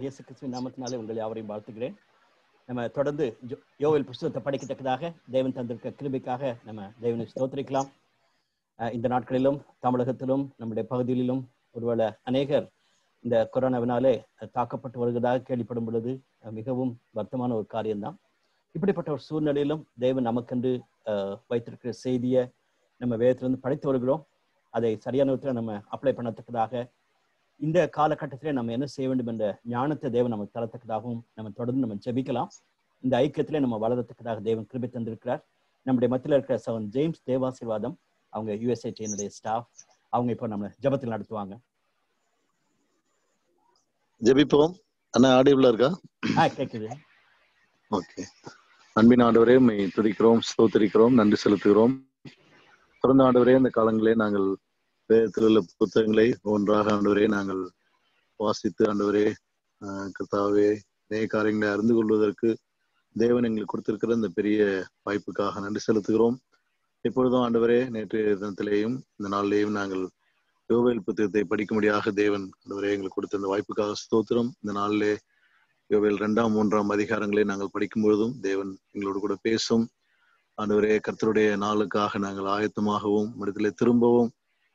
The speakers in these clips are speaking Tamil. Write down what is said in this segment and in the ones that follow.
இயேசு கிறிஸ்துவின் நாமத்தினாலே உங்களை யாவரையும் வாழ்த்துகிறேன். நம்ம தொடர்ந்து யோவேல் புஸ்தகத்தை படிக்கத்தக்கதாக தேவன் தந்திருக்க கிருபைக்காக நம்ம தேவனை ஸ்தோத்திரிக்கலாம். இந்த நாட்களிலும் தமிழகத்திலும் நம்முடைய பகுதிகளிலும் ஒருவேளை அநேகர் இந்த கொரோனாவினாலே தாக்கப்பட்டு வருவதாக கேள்விப்படும் பொழுது மிகவும் வருத்தமான ஒரு காரியம்தான். இப்படிப்பட்ட ஒரு சூழ்நிலையிலும் தேவன் நமக்கென்று வைத்திருக்கிற செய்தியை நம்ம வேதத்திலிருந்து படித்து வருகிறோம். அதை சரியான விதத்தில் நம்ம அப்ளை பண்ணத்தக்கதாக இந்த காலகட்டத்திலே நம்ம என்ன செய்ய வேண்டும் என்ற ஞானத்தை தேவன் நமக்கு தரத்தக்கதாகவும் நம்ம தொடர்ந்து நம்ம ஜெபிக்கலாம். இந்த ஐக்கியத்திலே நம்ம வளரத்தக்கதாக தேவன் கிருபை தந்திருக்கிறார். நம்முடைய மத்தியில் இருக்கிற சவன் ஜேம்ஸ் தேவாசீர்வாதம், அவங்க யுஎஸ்ஏடியினுடைய ஸ்டாஃப், அவங்க இப்போ நம்ம ஜெபத்தில் நடத்துவாங்க. ஜெபிப்போம். அண்ணா ஆடியபிளா இருக்கா? கேட்குது. ஓகே. அன்பின் ஆண்டவரே, உம்மை துதிக்கிறோம், ஸ்தோத்திரிக்கிறோம், நன்றி செலுத்துகிறோம். தொடர்ந்து ஆண்டவரே, இந்த காலங்களே நாங்கள் வேதத்தில் உள்ள புத்தகங்களை ஒன்றாக ஆண்டவரே நாங்கள் வாசித்து ஆண்டவரே கர்த்தாவே நிறைய காரியங்களை அறிந்து கொள்வதற்கு தேவன் எங்களுக்கு கொடுத்திருக்கிற இந்த பெரிய வாய்ப்புக்காக நன்றி செலுத்துகிறோம். இப்பொழுதும் ஆண்டவரே, நேற்றைய தினத்திலேயும் இந்த நாளிலேயும் நாங்கள் யோவேல் புத்தகத்தை படிக்கும்படியாக தேவன் ஆண்டவரே எங்களுக்கு கொடுத்த இந்த வாய்ப்புக்காக ஸ்தோத்திரம். இந்த நாளிலே யோவேல் 2, 3 அதிகாரங்களை நாங்கள் படிக்கும் பொழுதும் தேவன் எங்களோடு கூட பேசும். ஆண்டவரே, கர்த்தருடைய நாளுக்காக நாங்கள் ஆயத்தமாகவும் இடத்திலே திரும்பவும்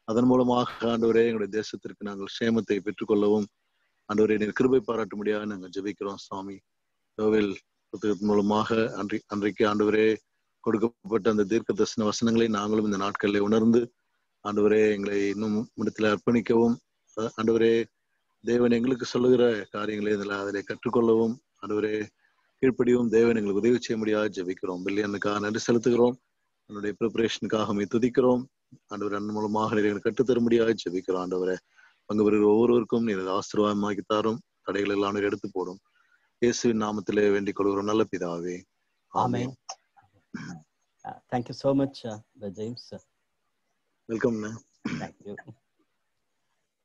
அதன் மூலமாக ஆண்டவரே எங்களுடைய தேசத்திற்கு நாங்கள் சேமத்தை பெற்றுக்கொள்ளவும் ஆண்டவரே நீர் கிருபை பாராட்ட முடியாது நாங்கள் ஜெபிக்கிறோம் சுவாமி. யோவேல் புத்தகத்தின் மூலமாக அன்றைக்கு ஆண்டவரே கொடுக்கப்பட்ட அந்த தீர்க்க தரிசன வசனங்களை நாங்களும் இந்த நாட்களில் உணர்ந்து ஆண்டவரே எங்களை இன்னும் இடத்துல அர்ப்பணிக்கவும் ஆண்டவரே தேவன் எங்களுக்கு சொல்லுகிற காரியங்களை அதில் கற்றுக்கொள்ளவும் ஆண்டவரே கீழ்ப்படியும் தேவன் எங்களுக்கு உதவி செய்ய முடியாது ஜெபிக்கிறோம். பில்லியனுக்காக நன்றி செலுத்துகிறோம். என்னுடைய ப்ரிப்பரேஷனுக்காக துதிக்கிறோம். ஆண்டவர் அன்பு மூலமாக நீர் கற்றுத்தர முடியாது ஜெபிக்கிறோம். ஆண்டவரை பங்கு பெறுகிற ஒவ்வொருவருக்கும் நீர் ஆசீர்வாதமாக்கி தாரும், தடைகள் எல்லாம் நீர் எடுத்து போடும். இயேசுவின் நாமத்திலே வேண்டிக் கொள்கிறோம் நல்ல பிதாவே. ஆமென். Thank you so much James. Welcome. Thank you.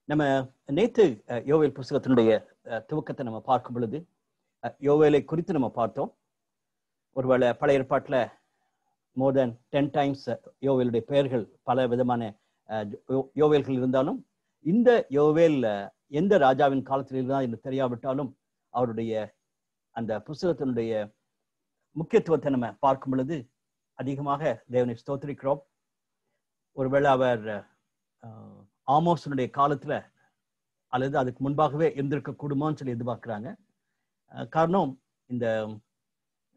நம்ம நேற்று யோவேல் புத்தகத்தினுடைய துவக்கத்தை நம்ம பார்க்கும் பொழுது யோவேலை குறித்து நம்ம பார்த்தோம். ஒருவேளை பழைய ஏற்பாட்டில் more than 10 times யோவேலுடைய பெயர்கள் பல விதமான யோவேல்கள் இருந்தாலும் இந்த யோவேல் எந்த ராஜாவின் காலத்தில் இருந்தால் என்று தெரியாவிட்டாலும் அவருடைய அந்த புத்தகத்தினுடைய முக்கியத்துவத்தை நம்ம பார்க்கும் பொழுது அதிகமாக தேவனை ஸ்தோத்திரிக்கிறோம். ஒருவேளை அவர் ஆமோஸனுடைய காலத்துல அல்லது அதுக்கு முன்பாகவே இருந்திருக்க கூடுமான்னு சொல்லி எதிர்பார்க்கிறாங்க. காரணம் இந்த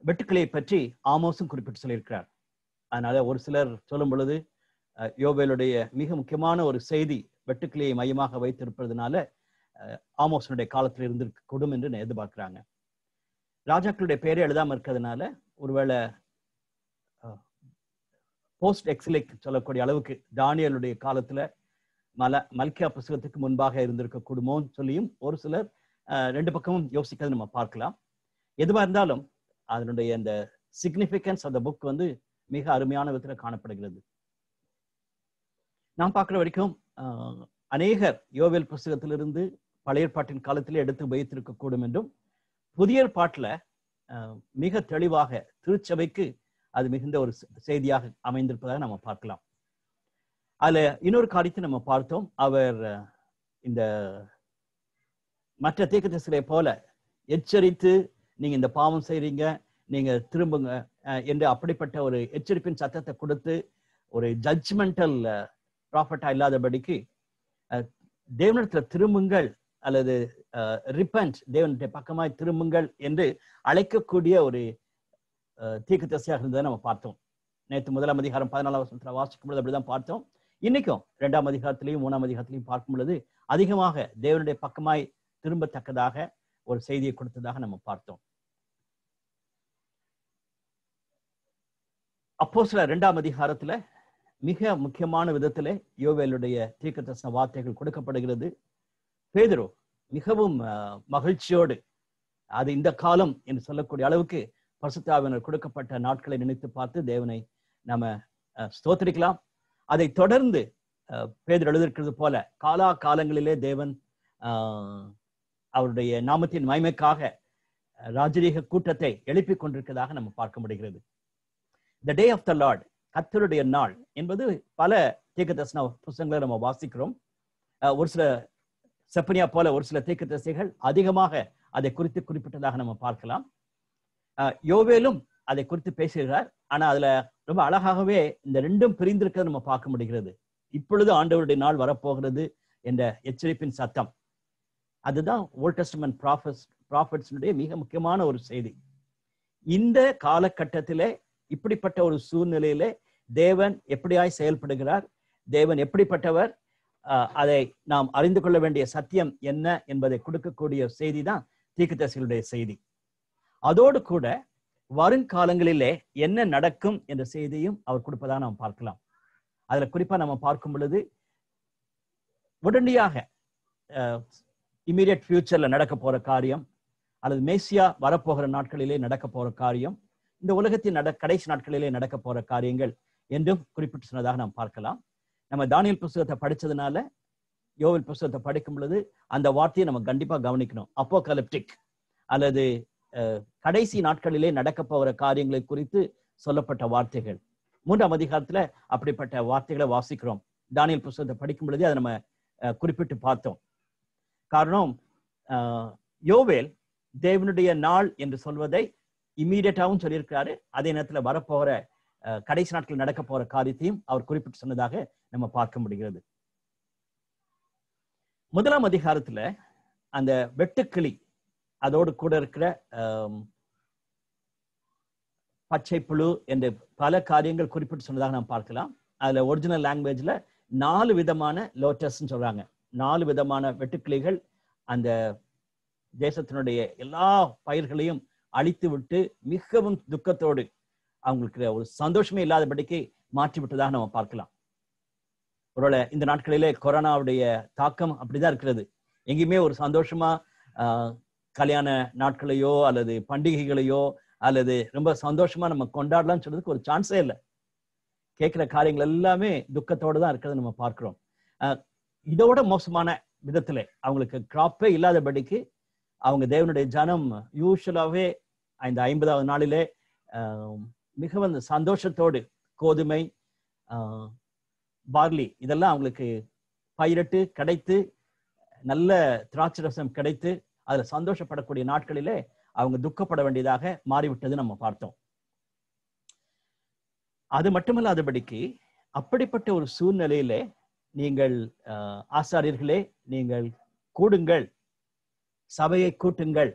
வெட்டுக்கிளியை பற்றி ஆமோஸும் குறிப்பிட்டு சொல்லியிருக்கிறார். அதனால ஒரு சிலர் சொல்லும் பொழுது யோவேலுடைய மிக முக்கியமான ஒரு செய்தி வெட்டுக்கிளியை மையமாக வைத்திருப்பதனால ஆமோஸனுடைய காலத்தில் இருந்திருக்க கூடும் என்று எதிர்பார்க்கிறாங்க. ராஜாக்களுடைய பெயரை எழுதாம இருக்கிறதுனால ஒருவேளை போஸ்ட் எக்ஸிலிக் சொல்லக்கூடிய அளவுக்கு தானியேலுடைய காலத்துல மல்கியா புஸ்தகத்துக்கு முன்பாக இருந்திருக்க கூடுமோன்னு சொல்லியும் ஒரு சிலர் ரெண்டு பக்கமும் யோசிக்கிறது நம்ம பார்க்கலாம். எதுவாக இருந்தாலும் அதனுடைய அந்த சிக்னிஃபிகன்ஸ் அந்த புக் மிக அருமையான விதத்தில் காணப்படுகிறது. நாம் பார்க்குற வரைக்கும் அநேகர் யோவேல் புஸ்தகத்திலிருந்து பழைய ஏற்பாட்டின் காலத்திலே எடுத்து வைத்திருக்க கூடும் என்றும் புதிய ஏற்பாட்டில் மிக தெளிவாக திருச்சபைக்கு அது மிகுந்த ஒரு செய்தியாக அமைந்திருப்பதாக நம்ம பார்க்கலாம். அதுல இன்னொரு காரியத்தை நம்ம பார்த்தோம். அவர் இந்த மற்ற தீர்க்கதரிசிகளை போல எச்சரித்து நீங்க இந்த பாவம் செய்றீங்க, நீங்க திரும்புங்க என்று அப்படிப்பட்ட ஒரு எச்சரிப்பின் சத்தத்தை கொடுத்து ஒரு ஜட்ஜ்மெண்டல் ப்ராஃபட்டா இல்லாதபடிக்கு தேவனிடத்துல திரும்புங்கள் அல்லது ரிப்பன்ட் தேவனுடைய பக்கமாய் திரும்புங்கள் என்று அழைக்கக்கூடிய ஒரு தீர்க்கதரிசியாக இருந்ததை நம்ம பார்த்தோம். நேற்று 1 அதிகாரம் 14 வசனத்துல வாசிக்கும் பொழுது அப்படிதான் பார்த்தோம். இன்னைக்கும் 2 அதிகாரத்திலையும் 3 அதிகாரத்திலையும் பார்க்கும் பொழுது அதிகமாக தேவனுடைய பக்கமாய் திரும்பத்தக்கதாக ஒரு செய்தியை கொடுத்ததாக நம்ம பார்த்தோம். அப்போஸ்தலர் 2 அதிகாரத்துல மிக முக்கியமான விதத்திலே யோவேலுடைய தீர்க்கதரிசன வார்த்தைகள் கொடுக்கப்படுகிறது. பேதுரு மிகவும் மகிழ்ச்சியோடு அது இந்த காலம் என்று சொல்லக்கூடிய அளவுக்கு பரிசுத்த ஆவியானவர் கொடுக்கப்பட்ட நாட்களை நினைத்து பார்த்து தேவனை நாம ஸ்தோத்திரிக்கலாம். அதை தொடர்ந்து பேதுரு எழுதியிருக்கிறது போல காலா காலங்களிலே தேவன் அவருடைய நாமத்தின் மகிமைக்காக ராஜரீக கூட்டத்தை எழுப்பிக் கொண்டிருக்கிறதாக நம்ம பார்க்க முடிகிறது. த டே ஆஃப் த லார்ட், கர்த்தருடைய நாள் என்பது பல தீர்க்கதரிசன புத்தகங்களை நம்ம வாசிக்கிறோம். ஒரு சில செப்பனியா போல ஒரு சில தீர்க்கதரிசிகள் அதிகமாக அதை குறித்து குறிப்பிட்டதாக நம்ம பார்க்கலாம். யோவேலும் அதை குறித்து பேசுகிறார். ஆனா அதுல ரொம்ப அழகாகவே இந்த ரெண்டும் பிரிந்திருக்கிறத நம்ம பார்க்க முடிகிறது. இப்பொழுது ஆண்டவருடைய நாள் வரப்போகிறது என்ற எச்சரிப்பின் சத்தம், அதுதான் ஓல்ட் டெஸ்டமென்ட் ப்ராஃபட்ஸ்னுடைய மிக முக்கியமான ஒரு செய்தி. இந்த காலகட்டத்திலே இப்படிப்பட்ட ஒரு சூழ்நிலையிலே தேவன் எப்படியாய் செயல்படுகிறார், தேவன் எப்படிப்பட்டவர், அதை நாம் அறிந்து கொள்ள வேண்டிய சத்தியம் என்ன என்பதை கொடுக்கக்கூடிய செய்தி தான் தீர்க்கதரிசிகளுடைய செய்தி. அதோடு கூட வருங்காலங்களிலே என்ன நடக்கும் என்ற செய்தியும் அவர் கொடுப்பதாக நாம் பார்க்கலாம். அதுல குறிப்பா நம்ம பார்க்கும் பொழுது உடனடியாக இமீடியட் ஃபியூச்சர்ல நடக்க போற காரியம், அல்லது மேசியா வரப்போகிற நாட்களிலே நடக்க போற காரியம், இந்த உலகத்தின் கடைசி நாட்களிலே நடக்க போற காரியங்கள் என்றும் குறிப்பிட்டு சொன்னதாக நாம் பார்க்கலாம். நம்ம தானியேல் புத்தகத்தை படிச்சதுனால யோவேல் புத்தகத்தை படிக்கும் பொழுது அந்த வார்த்தையை நம்ம கண்டிப்பா கவனிக்கணும். அப்போகலிப்டிக் அல்லது கடைசி நாட்களிலே நடக்க போகிற காரியங்களை குறித்து சொல்லப்பட்ட வார்த்தைகள். 3ஆம் அதிகாரத்துல அப்படிப்பட்ட வார்த்தைகளை வாசிக்கிறோம். தானியேல் புத்தகத்தை படிக்கும் பொழுதே அதை நம்ம குறிப்பிட்டு பார்த்தோம். காரணம், யோவேல் தேவனுடைய நாள் என்று சொல்வதை இம்மீடியட்டாவும் சொல்லியிருக்கிறாரு. அதே நேரத்தில் வரப்போகிற கடைசி நாட்கள் நடக்க போற காரியத்தையும் அவர் குறிப்பிட்டு சொன்னதாக நம்ம பார்க்க முடிகிறது. 1ஆம் அதிகாரத்துல அந்த வெட்டுக்கிளி, அதோடு கூட இருக்கிற பச்சை புழு என்று பல காரியங்கள் குறிப்பிட்டு சொன்னதாக நாம் பார்க்கலாம். அதுல ஒரிஜினல் லாங்குவேஜ்ல 4 விதமான லோட்டஸ் சொல்றாங்க. 4 விதமான வெட்டுக்கிளிகள் அந்த தேசத்தினுடைய எல்லா பயிர்களையும் அழித்து விட்டு மிகவும் துக்கத்தோடு அவங்களுக்கு ஒரு சந்தோஷமே இல்லாதபடிக்கு மாற்றி விட்டதாக நம்ம பார்க்கலாம். ஒருவேளை இந்த நாட்களிலே கொரோனாவுடைய தாக்கம் அப்படிதான் இருக்கிறது. எங்கேயுமே ஒரு சந்தோஷமா கல்யாண நாட்களையோ அல்லது பண்டிகைகளையோ அல்லது ரொம்ப சந்தோஷமா நம்ம கொண்டாடலாம்னு சொல்றதுக்கு ஒரு சான்ஸே இல்லை. கேட்கிற காரியங்கள் எல்லாமே துக்கத்தோடு தான் இருக்கிறத நம்ம பார்க்கிறோம். இதோட மோசமான விதத்துல அவங்களுக்கு கிராப்பே இல்லாதபடிக்கு அவங்க தேவனுடைய ஜனம் யூசுவலாவே இந்த 50ஆவது நாளிலே மிகவும் சந்தோஷத்தோடு கோதுமை, பார்லி இதெல்லாம் அவங்களுக்கு பயிரிட்டு கிடைத்து நல்ல திராட்சை ரசம் கிடைத்து அதுல சந்தோஷப்படக்கூடிய நாட்களிலே அவங்க துக்கப்பட வேண்டியதாக மாறிவிட்டது நம்ம பார்த்தோம். அது மட்டுமல்லாதபடிக்கு அப்படிப்பட்ட ஒரு சூழ்நிலையிலே நீங்கள் ஆசாரியர்களே நீங்கள் கூடுங்கள், சபையை கூட்டுங்கள்,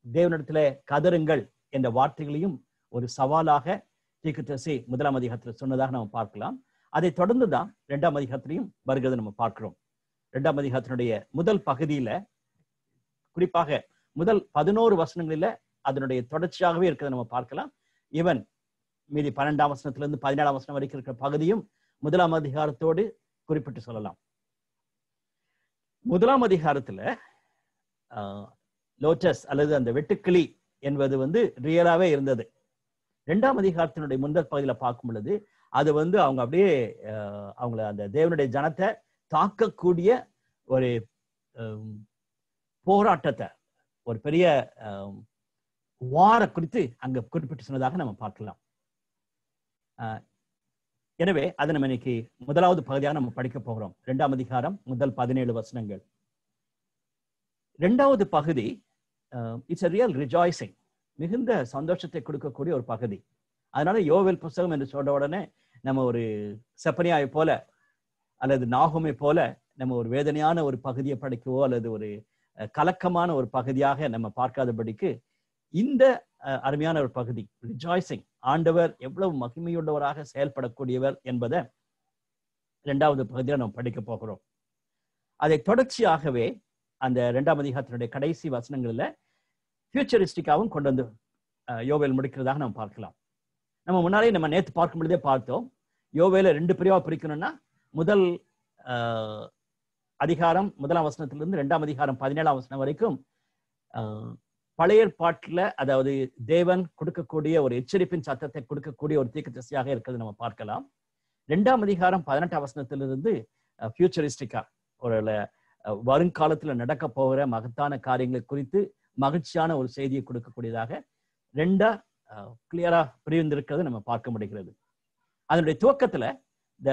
தேவனிடத்துல கதறுங்கள் என்ற வார்த்தைகளையும் ஒரு சவாலாக தீர்க்கதரிசி 1ஆம் அதிகாரத்தில் சொன்னதாக நம்ம பார்க்கலாம். அதை தொடர்ந்து தான் 2ஆம் அதிகாரத்திலையும் வருகிறது நம்ம பார்க்கிறோம். 2ஆம் அதிகாரத்தினுடைய முதல் பகுதியில குறிப்பாக முதல் 11 வசனங்களில அதனுடைய தொடர்ச்சியாகவே இருக்கிறத நம்ம பார்க்கலாம். ஈவன் மீதி 12ஆம் வசனத்திலிருந்து 17ஆம் வசனம் வரைக்கும் இருக்கிற பகுதியும் 1ஆம் அதிகாரத்தோடு குறிப்பிட்டு சொல்லலாம். 1ஆம் அதிகாரத்துல லோட்டஸ் அல்லது அந்த வெட்டுக்கிளி என்பது ரியலாவே இருந்தது. 2ஆம் அதிகாரத்தினுடைய முதல் பகுதியில பார்க்கும் பொழுது அது அவங்க அப்படியே அவங்கள அந்த தேவனுடைய ஜனத்தை தாக்கக்கூடிய ஒரு போராட்டத்தை, ஒரு பெரிய வார குறித்து அங்க குறிப்பிட்டு சொன்னதாக நம்ம பார்க்கலாம். எனவே அதை நம்ம இன்னைக்கு முதலாவது பகுதியாக நம்ம படிக்க போகிறோம். 2ஆம் அதிகாரம் முதல் 17 வசனங்கள். 2வது பகுதி இட்ஸ் a real rejoicing, மிகுந்த சந்தோஷத்தை கொடுக்கக்கூடிய ஒரு பகுதி. அதனால யோவேல் புத்தகம் என்று சொல்ற உடனே நம்ம ஒரு செப்பனியாவை போல அல்லது நாகுமை போல நம்ம ஒரு வேதனையான ஒரு பகுதியை படிக்கவோ அல்லது ஒரு கலக்கமான ஒரு பகுதியாக நம்ம பார்க்காதபடிக்கு இந்த அருமையான ஒரு பகுதி ரிஜாய்சிங், ஆண்டவர் எவ்வளவு மகிமையுள்ளவராக செயல்படக்கூடியவர் என்பதை 2வது பகுதியில் நம்ம படிக்க போகிறோம். அதை தொடர்ச்சியாகவே அந்த 2ஆம் அதிகாரத்தினுடைய கடைசி வசனங்களில் ஃபியூச்சரிஸ்டிக்காவும் கொண்டு வந்து யோவேல் முடிக்கிறதாக நம்ம பார்க்கலாம். நம்ம முன்னாலே நம்ம நேற்று பார்க்கும் பொழுதே பார்த்தோம். யோவேல 2 பிரிவா பிரிக்கணும்னா முதல் அதிகாரம் 1ஆம் வசனத்திலிருந்து 2ஆம் அதிகாரம் 17ஆம் வசனம் வரைக்கும் பழைய ஏற்பாட்டுல, அதாவது தேவன் கொடுக்கக்கூடிய ஒரு எச்சரிப்பின் சத்தத்தை கொடுக்கக்கூடிய ஒரு தீர்க்கதரிசியாக இருக்கிறது நம்ம பார்க்கலாம். 2ஆம் அதிகாரம் 18ஆம் வசனத்திலிருந்து ஃபியூச்சரிஸ்டிக்கா ஒரு வருங்காலத்துல நடக்க போகிற மகத்தான காரியங்களை குறித்து மகிழ்ச்சியான ஒரு செய்தியை கொடுக்கக்கூடியதாக 2 கிளியரா பிரிந்திருக்கிறது நம்ம பார்க்க முடிகிறது. அதனுடைய துவக்கத்துல த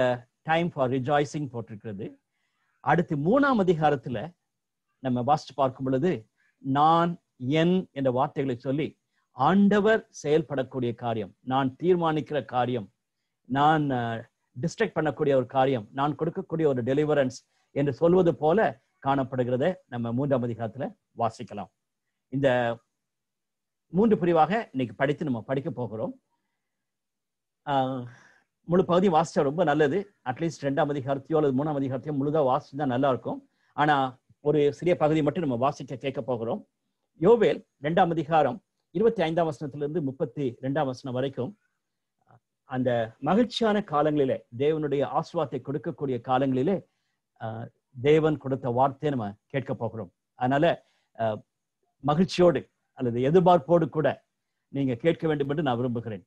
டைம் ஃபார் ரிஜாய்சிங் போட்டிருக்கிறது. அடுத்து 3ஆம் அதிகாரத்துல நம்ம வாசிச்சு பார்க்கும் பொழுது நான் என் என்ற வார்த்தைகளை சொல்லி ஆண்டவர் செயல்படக்கூடிய காரியம், நான் தீர்மானிக்கிற காரியம், நான் டிஸ்ட்ரக்ட் பண்ணக்கூடிய ஒரு காரியம், நான் கொடுக்கக்கூடிய ஒரு டெலிவரன்ஸ் என்று சொல்வது போல காணப்படுகிறத நம்ம 3ஆம் அதிகாரத்துல வாசிக்கலாம். இந்த 3 பிரிவாக இன்னைக்கு படித்து நம்ம படிக்க போகிறோம். முழு பகுதி வாசிச்சா ரொம்ப நல்லது. அட்லீஸ்ட் 2ஆம் அதிகாரத்தையோ அல்லது 3ஆம் அதிகாரத்தையோ முழுதா வாசிச்சுதான் நல்லா இருக்கும். ஆனா ஒரு சிறிய பகுதி மட்டும் நம்ம வாசிக்க கேட்க போகிறோம். யோவேல் 2ஆம் அதிகாரம் 25ஆம் வசனத்திலிருந்து 32ஆம் வசனம் வரைக்கும் அந்த மகிழ்ச்சியான காலங்களிலே, தேவனுடைய ஆசீர்வாதத்தை கொடுக்கக்கூடிய காலங்களிலே தேவன் கொடுத்த வார்த்தையை நம்ம கேட்க போகிறோம். அதனால மகிழ்ச்சியோடு அல்லது எதிர்பார்ப்போடு கூட நீங்க கேட்க வேண்டும் என்று நான் விரும்புகிறேன்.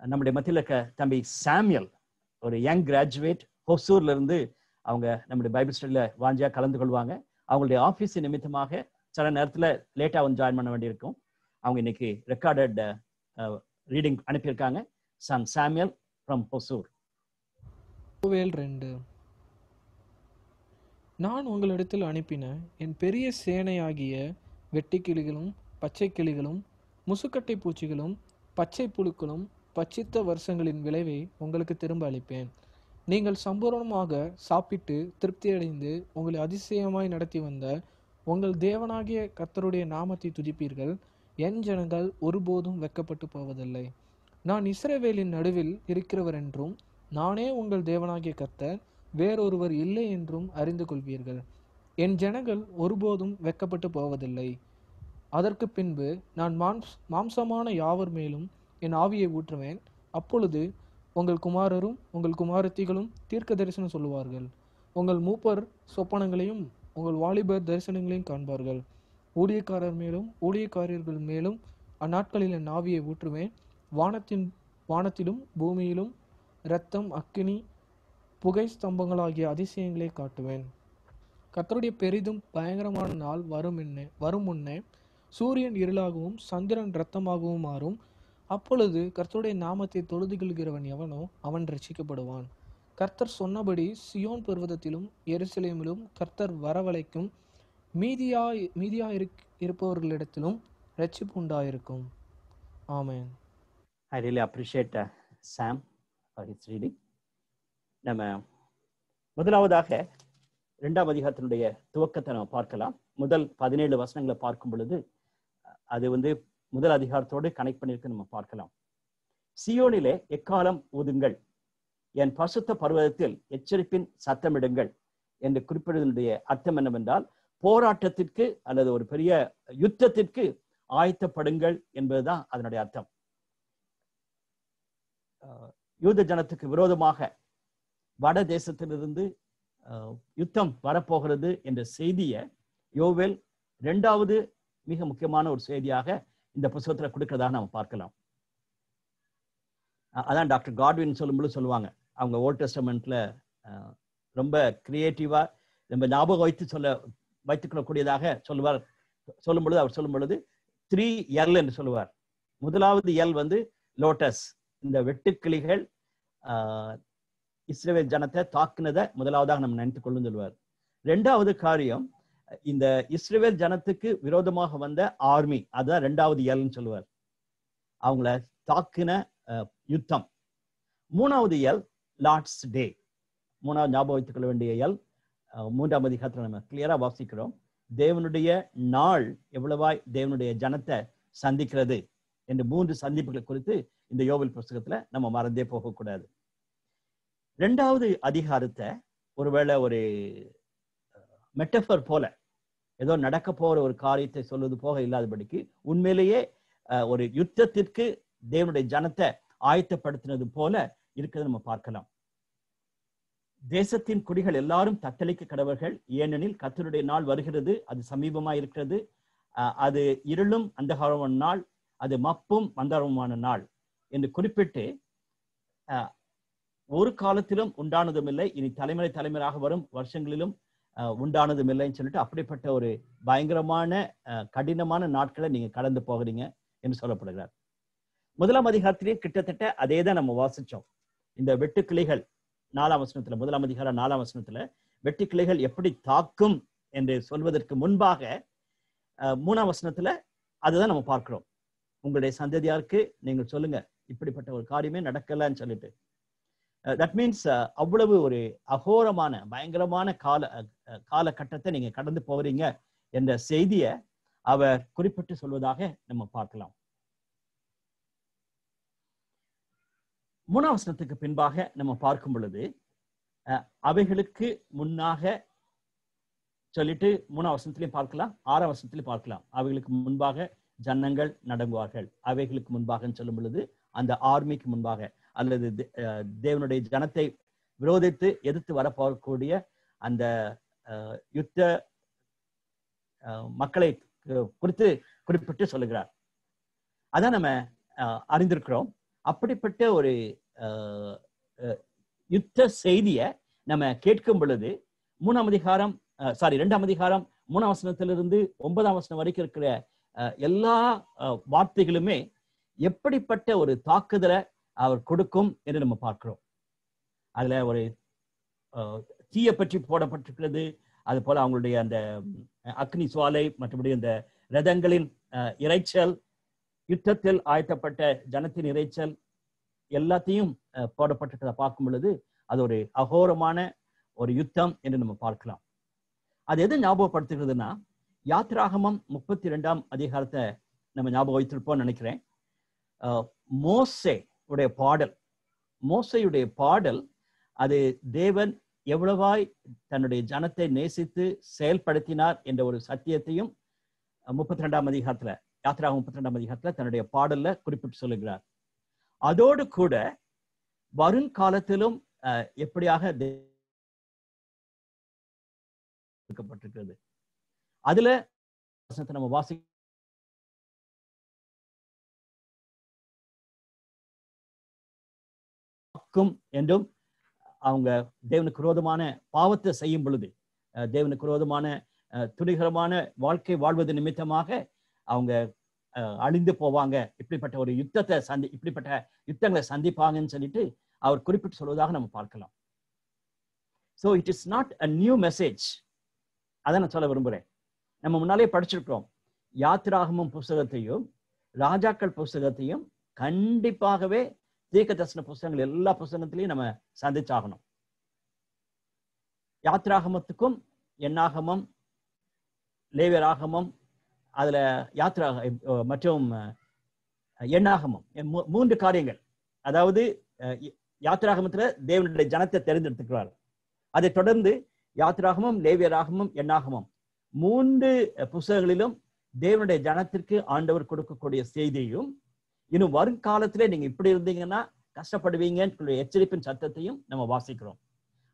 நம்முடைய மத்தியில் இருக்க தம்பி சாமியல், ஒரு யங் கிராஜுவேட், ஹொசூர்ல இருந்து அவங்க நம்முடைய பைபிள் ஸ்டடியில வாஞ்சியா கலந்து கொள்வாங்க. அவங்களுடைய ஆபீஸ் நிமித்தமாக சில நேரத்துல லேட்டா வந்து ஜாயின் பண்ண வேண்டியிருக்கும். அவங்க இன்னைக்கு ரெக்கார்டட் ரீடிங் அனுப்பியிருக்காங்க. சன் சாமியல் ஃப்ரம் ஹொசூர். யோவேல் 2. நான் உங்களிடத்தில் அனுப்பின என் பெரிய சேனையாகிய வெட்டுக்கிளிகளும் பச்சை கிளிகளும் முசுக்கட்டை பூச்சிகளும் பச்சை புழுக்களும் பச்சித்த வருஷங்களின் விளைவை உங்களுக்கு திரும்ப அளிப்பேன். நீங்கள் சம்பூர்ணமாக சாப்பிட்டு திருப்தியடைந்து உங்களை அதிசயமாய் நடத்தி வந்த உங்கள் தேவனாகிய கர்த்தருடைய நாமத்தை துதிப்பீர்கள். என் ஜனங்கள் ஒருபோதும் வெட்கப்பட்டு போவதில்லை. நான் இஸ்ரவேலின் நடுவில் இருக்கிறவர் என்றும் நானே உங்கள் தேவனாகிய கர்த்தர், வேறொருவர் இல்லை என்றும் அறிந்து கொள்வீர்கள். என் ஜனங்கள் ஒருபோதும் வெட்கப்பட்டு போவதில்லை. அதற்கு பின்பு நான் மாம்சமான யாவர் மேலும் என் ஆவியை ஊற்றுவேன். அப்பொழுது உங்கள் குமாரரும் உங்கள் குமாரத்திகளும் தீர்க்க தரிசனம் சொல்லுவார்கள். உங்கள் மூப்பர் சொப்பனங்களையும் உங்கள் வாலிபர் தரிசனங்களையும் காண்பார்கள். ஊழியக்காரர் மேலும் ஊழியக்காரர்கள் மேலும் அந்நாட்களில் என் ஆவியை ஊற்றுவேன். வானத்திலும் பூமியிலும் இரத்தம், அக்கினி, புகை ஸ்தம்பங்களாகிய அதிசயங்களை காட்டுவேன். கர்த்தருடைய பெரிதும் பயங்கரமான நாள் வரும் முன்னே சூரியன் இருளாகவும் சந்திரன் இரத்தமாகவும் மாறும். அப்பொழுது கர்த்தருடைய நாமத்தை தொழுது கொள்கிறவன் எவனோ அவன் ரட்சிக்கப்படுவான். கர்த்தர் சொன்னபடி சியோன் பர்வதத்திலும் எருசலேமிலும் கர்த்தர் வரவழைக்கும் மீதியா இருப்பவர்களிடத்திலும் ரட்சிப்பு உண்டாயிருக்கும். ஆமென். I really appreciate Sam for his reading. நம்ம முதலாவதாக 2ஆம் அதிகாரத்தினுடைய துவக்கத்தை நம்ம பார்க்கலாம். முதல் 17 வசனங்களை பார்க்கும் பொழுது அது முதல் அதிகாரத்தோடு கனெக்ட் பண்ணியிருக்கு நம்ம பார்க்கலாம். சியோனிலே எக்காலம் ஊதுங்கள், என் பரிசுத்த பர்வதத்தில் எச்சரிப்பின் சத்தமிடுங்கள் என்று குறிப்பிடுவதனுடைய அர்த்தம் என்னவென்றால், போராட்டத்திற்கு அல்லது ஒரு பெரிய யுத்தத்திற்கு ஆயத்தப்படுங்கள் என்பதுதான் அதனுடைய அர்த்தம். யூத ஜனத்துக்கு விரோதமாக வட தேசத்திலிருந்து யுத்தம் வரப்போகிறது என்ற செய்தியை யோவேல் 2வது மிக முக்கியமான ஒரு செய்தியாக இந்த புத்தகத்துல கொடுக்கிறதாக நம்ம பார்க்கலாம். அதான் டாக்டர் காட்வின் சொல்லும்போது சொல்லுவாங்க, அவங்க ஓல்ட் டெஸ்டமெண்ட்ல ரொம்ப கிரியேட்டிவா ரொம்ப ஞாபகம் வைத்துக்கொள்ளக்கூடியதாக சொல்லும் பொழுது அவர் சொல்லும் பொழுது 3L என்று சொல்லுவார். முதலாவது எல் லோட்டஸ், இந்த வெட்டுக்கிளிகள் இஸ்ரவேல் ஜனத்தை தாக்குனதை முதலாவதாக நம்ம நினைத்துக் கொள்ளும் சொல்லுவார். 2வது காரியம், இந்த இஸ்ரவேல் ஜனத்துக்கு விரோதமாக வந்த ஆர்மி, அதுதான் 2வது எல்னு சொல்லுவார், அவங்கள தாக்குன யுத்தம். 3வது எல் லார்ட்ஸ் டே, 3வது ஞாபகம் வைத்துக் கொள்ள வேண்டிய எல் 3ஆம் அதிகாரத்தில் நம்ம கிளியரா வாசிக்கிறோம். தேவனுடைய நாள் எவ்வளவாய் தேவனுடைய ஜனத்தை சந்திக்கிறது என்று 3 சந்திப்புகளை குறித்து இந்த யோவேல் புத்தகத்துல நம்ம மறந்தே போகக்கூடாது. 2வது அதிகாரத்தை ஒருவேளை ஒரு மெட்டஃபர் போல ஏதோ நடக்க போற ஒரு காரியத்தை சொல்வது போக இல்லாதபடிக்கு உண்மையிலேயே ஒரு யுத்தத்திற்கு தேவனுடைய ஜனத்தை ஆயத்தப்படுத்தினது போல இருக்கிறது நம்ம பார்க்கலாம். தேசத்தின் குடிகள் எல்லாரும் தத்தளிக்க கடவர்கள், ஏனெனில் கர்த்தருடைய நாள் வருகிறது, அது சமீபமா இருக்கிறது. அது இருளும் அந்தகாரமான நாள், அது மப்பும் அந்தகாரமான நாள் என்று குறிப்பிட்டு ஒரு காலத்திலும் உண்டானதும் இல்லை, இனி தலைமுறையாக வரும் வருஷங்களிலும் உண்டானதும் இல்லைன்னு சொல்லிட்டு அப்படிப்பட்ட ஒரு பயங்கரமான கடினமான நாட்களை நீங்க கடந்து போகிறீங்க என்று சொல்லப்படுகிறார். 1ஆம் அதிகாரத்திலேயே கிட்டத்தட்ட அதே தான் நம்ம வாசிச்சோம். இந்த வெட்டுக்கிளிகள் 4ஆம் வசனத்துல, 1ஆம் அதிகாரம் 4ஆம் வசனத்துல வெட்டி கிளைகள் எப்படி தாக்கும் என்று சொல்வதற்கு முன்பாக 3ஆம் வசனத்துல அதுதான் நம்ம பார்க்கிறோம். உங்களுடைய சந்ததியாருக்கு நீங்கள் சொல்லுங்க, இப்படிப்பட்ட ஒரு காரியமே நடக்கலன்னு சொல்லிட்டு. தட் மீன்ஸ் அவ்வளவு ஒரு அகோரமான பயங்கரமான காலகட்டத்தை நீங்க கடந்து போகிறீங்க என்ற செய்தியை அவர் குறிப்பிட்டு சொல்வதாக நம்ம பார்க்கலாம். 3ஆம் வசனத்துக்கு பின்பாக நம்ம பார்க்கும் பொழுது அவைகளுக்கு முன்னாக சொல்லிட்டு 3ஆம் வசனத்திலையும் பார்க்கலாம், 6ஆம் வசனத்திலையும் பார்க்கலாம். அவைகளுக்கு முன்பாக ஜனங்கள் நடங்குவார்கள். அவைகளுக்கு முன்பாக சொல்லும் பொழுது அந்த ஆர்மிக்கு முன்பாக அல்லது தேவனுடைய ஜனத்தை விரோதித்து எதிர்த்து வரப்போகக்கூடிய அந்த யுத்த மக்களை குறித்து குறிப்பிட்டு சொல்லுகிறார். அதான் நம்ம அறிந்திருக்கிறோம். அப்படிப்பட்ட ஒரு யுத்த செய்தியை நம்ம கேட்கும் பொழுது 2ஆம் அதிகாரம் 3ஆம் வசனத்திலிருந்து 9ஆம் வசனம் வரைக்கும் இருக்கிற எல்லா வார்த்தைகளுமே எப்படிப்பட்ட ஒரு தாக்குதலை அவர் கொடுக்கும் என்று நம்ம பார்க்கிறோம். அதுல ஒரு தீய பற்றி போடப்பட்டிருக்கிறது, அது போல அவங்களுடைய அந்த அக்னி சுவாலை, மற்றபடி அந்த ரதங்களின் இறைச்சல், யுத்தத்தில் ஆயத்தப்பட்ட ஜனத்தின் இறைச்சல் எல்லாத்தையும் போடப்பட்டிருக்கிறத பார்க்கும் பொழுது அது ஒரு அகோரமான ஒரு யுத்தம் என்று நம்ம பார்க்கலாம். அது எது ஞாபகப்படுத்துகிறதுனா, யாத்திராகமம் 32ஆம் அதிகாரத்தை நம்ம ஞாபகம் வைத்திருப்போம்னு நினைக்கிறேன். மோசேயுடைய பாடல் அது தேவன் எவ்வளவாய் தன்னுடைய ஜனத்தை நேசித்து செயல்படுத்தினார் என்ற ஒரு சத்தியத்தையும் 32ஆம் அதிகாரத்துல, யாத்திராகமம் 32ஆம் அதிகாரத்துல தன்னுடைய பாடல்ல குறிப்பிட்டு சொல்லுகிறார். அதோடு கூட வருங்காலத்திலும் எப்படியாக இருக்கப்பட்டிருக்கிறது. அதுல நம்ம வாசிக்கும் என்றும் அவங்க தேவனுக்கு விரோதமான பாவத்தை செய்யும் பொழுது, தேவனுக்கு விரோதமான துணிகரமான வாழ்க்கை வாழ்வது நிமித்தமாக அவங்க அழிந்து போவாங்க, இப்படிப்பட்ட ஒரு இப்படிப்பட்ட யுத்தங்களை சந்திப்பாங்கன்னு சொல்லிட்டு அவர் குறிப்பிட்டு சொல்வதாக நம்ம பார்க்கலாம். So it is not a new message. அதை நான் சொல்ல விரும்புகிறேன். நம்ம முன்னாலே படிச்சிருக்கிறோம். யாத்திராகமம் புஸ்தகத்தையும் ராஜாக்கள் புஸ்தகத்தையும் கண்டிப்பாகவே தீர்க்க தரிசன புஸ்தகங்கள் எல்லா புஸ்தகத்திலையும் நம்ம சந்திச்சாகணும். யாத்திராகமத்துக்கும் எண்ணாகமம், லேவியராகமம், அதுல மற்றும் எண்ணாகமம், 3 காரியங்கள். அதாவது யாத்திராகமத்துல தேவனுடைய ஜனத்தை தெரிந்தெடுத்துக்கிறார். அதை தொடர்ந்து யாத்திராகமம், லேவியராகமம், எண்ணாகமம் 3 புஸ்தகங்களிலும் தேவனுடைய ஜனத்திற்கு ஆண்டவர் கொடுக்கக்கூடிய செய்தியும், இன்னும் வருங்காலத்திலே நீங்க இப்படி இருந்தீங்கன்னா கஷ்டப்படுவீங்கன்னு எச்சரிப்பின் சத்தத்தையும் நம்ம வாசிக்கிறோம்.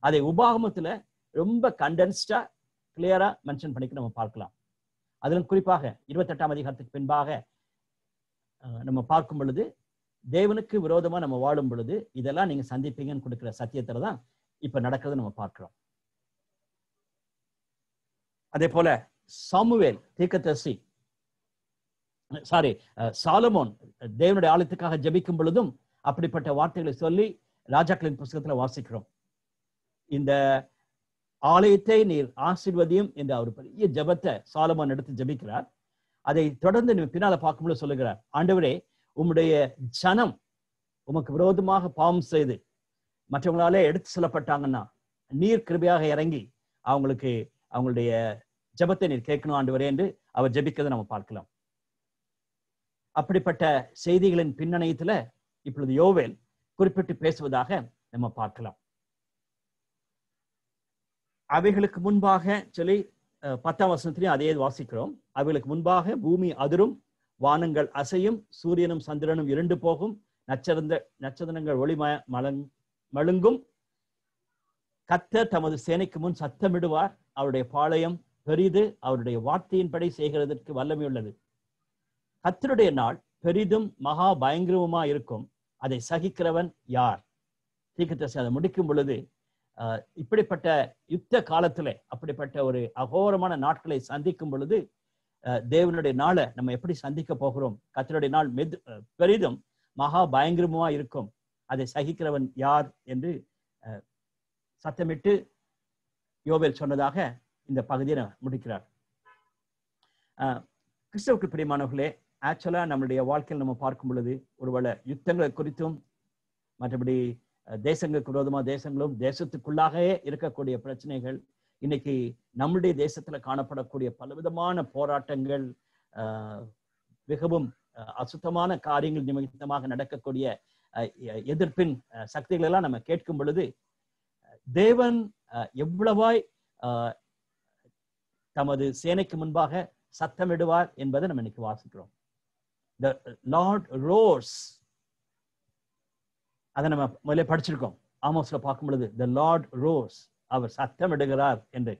அதை உபாகமத்துல ரொம்ப கண்டென்ஸ்டா கிளியரா மென்ஷன் பண்ணிக்க நம்ம பார்க்கலாம். அதிலும் குறிப்பாக 28ஆம் அதிகாரத்துக்கு பின்பாக நம்ம பார்க்கும் பொழுது தேவனுக்கு விரோதமா நம்ம வாழும் பொழுது இதெல்லாம் நீங்க சந்திப்பீங்கன்னு கொடுக்கிற சத்தியத்துல தான் இப்ப நடக்கிறது நம்ம பார்க்கிறோம். அதே போல சாமுவேல் தீர்க்கதரிசி சாலமோன் தேவனுடைய ஆலயத்துக்காக ஜெபிக்கும் பொழுதும் அப்படிப்பட்ட வார்த்தைகளை சொல்லி ராஜாக்களின் புஸ்தகத்துல வாசிக்கிறோம். இந்த ஆலயத்தை நீர் ஆசீர்வதியும் என்ற ஒரு பெரிய ஜெபத்தை சாலமோன் எடுத்து ஜெபிக்கிறார். அதை தொடர்ந்து நீ பின்னால பார்க்கும்போது சொல்லுகிறார், ஆண்டவரே உம்முடைய ஜனம் உமக்கு விரோதமாக பாவம் செய்து மற்றவங்களாலே எடுத்து செல்லப்பட்டாங்கன்னா நீர் கிருபையாக இறங்கி அவங்களுடைய ஜெபத்தை நீர் கேட்கணும் ஆண்டவரே என்று அவர் ஜெபிக்கிறதை நம்ம பார்க்கலாம். அப்படிப்பட்ட செய்திகளின் பின்னணியத்துல இப்பொழுது யோவேல் குறிப்பிட்டு பேசுவதாக நம்ம பார்க்கலாம். அவைகளுக்கு முன்பாக சொல்லி 10ஆம் வசனத்திலையும் அதே வாசிக்கிறோம். அவைகளுக்கு முன்பாக பூமி அதிரும், வானங்கள் அசையும், சூரியனும் சந்திரனும் இருண்டு போகும், நட்சத்திரங்கள் ஒளி மழுங்கும். கர்த்தர் தமது சேனைக்கு முன் சத்தமிடுவார், அவருடைய பாளையம் பெரிது, அவருடைய வார்த்தையின்படி செய்கிறதற்கு வல்லமை உள்ளது. கர்த்தருடைய நாள் பெரிதும் மகா பயங்கரமா இருக்கும், அதை சகிக்கிறவன் யார்? தீர்க்கதரிசி அதை முடிக்கும் பொழுது இப்படிப்பட்ட யுத்த காலத்துல அப்படிப்பட்ட ஒரு அகோரமான நாட்களை சந்திக்கும் பொழுது தேவனுடைய நாளை நம்ம எப்படி சந்திக்க போகிறோம்? கர்த்தருடைய நாள் பெரிதும் மகா பயங்கரமா இருக்கும், அதை சகிக்கிறவன் யார் என்று சத்தமிட்டு யோவேல் சொன்னதாக இந்த பகுதியை முடிக்கிறார். கிறிஸ்தவுக்கு பிரியமானவர்களே, ஆக்சுவலா நம்மளுடைய வாழ்க்கையில் நம்ம பார்க்கும் பொழுது ஒருவேளை யுத்தங்களை குறித்தும் மற்றபடி தேசங்களுக்கு விரோதமா தேசங்களும் தேசத்துக்குள்ளாகவே இருக்கக்கூடிய பிரச்சனைகள், இன்னைக்கு நம்முடைய தேசத்துல காணப்படக்கூடிய பலவிதமான போராட்டங்கள், மிகவும் அசுத்தமான காரியங்கள் நிமித்தமாக நடக்கக்கூடிய எதிர்ப்பின் சக்திகள் எல்லாம் நம்ம கேட்கும் பொழுது தேவன் எவ்வளவாய் தமது சேனைக்கு முன்பாக சத்தமிடுவார் என்பதை நம்ம இன்னைக்கு வாசிக்கிறோம். The Lord roars. அதை நம்ம முதல்ல படிச்சிருக்கோம். ஆமோஸ்ல பார்க்கும் பொழுது the Lord roars, அவர் சத்தமிடுகிறார் என்று.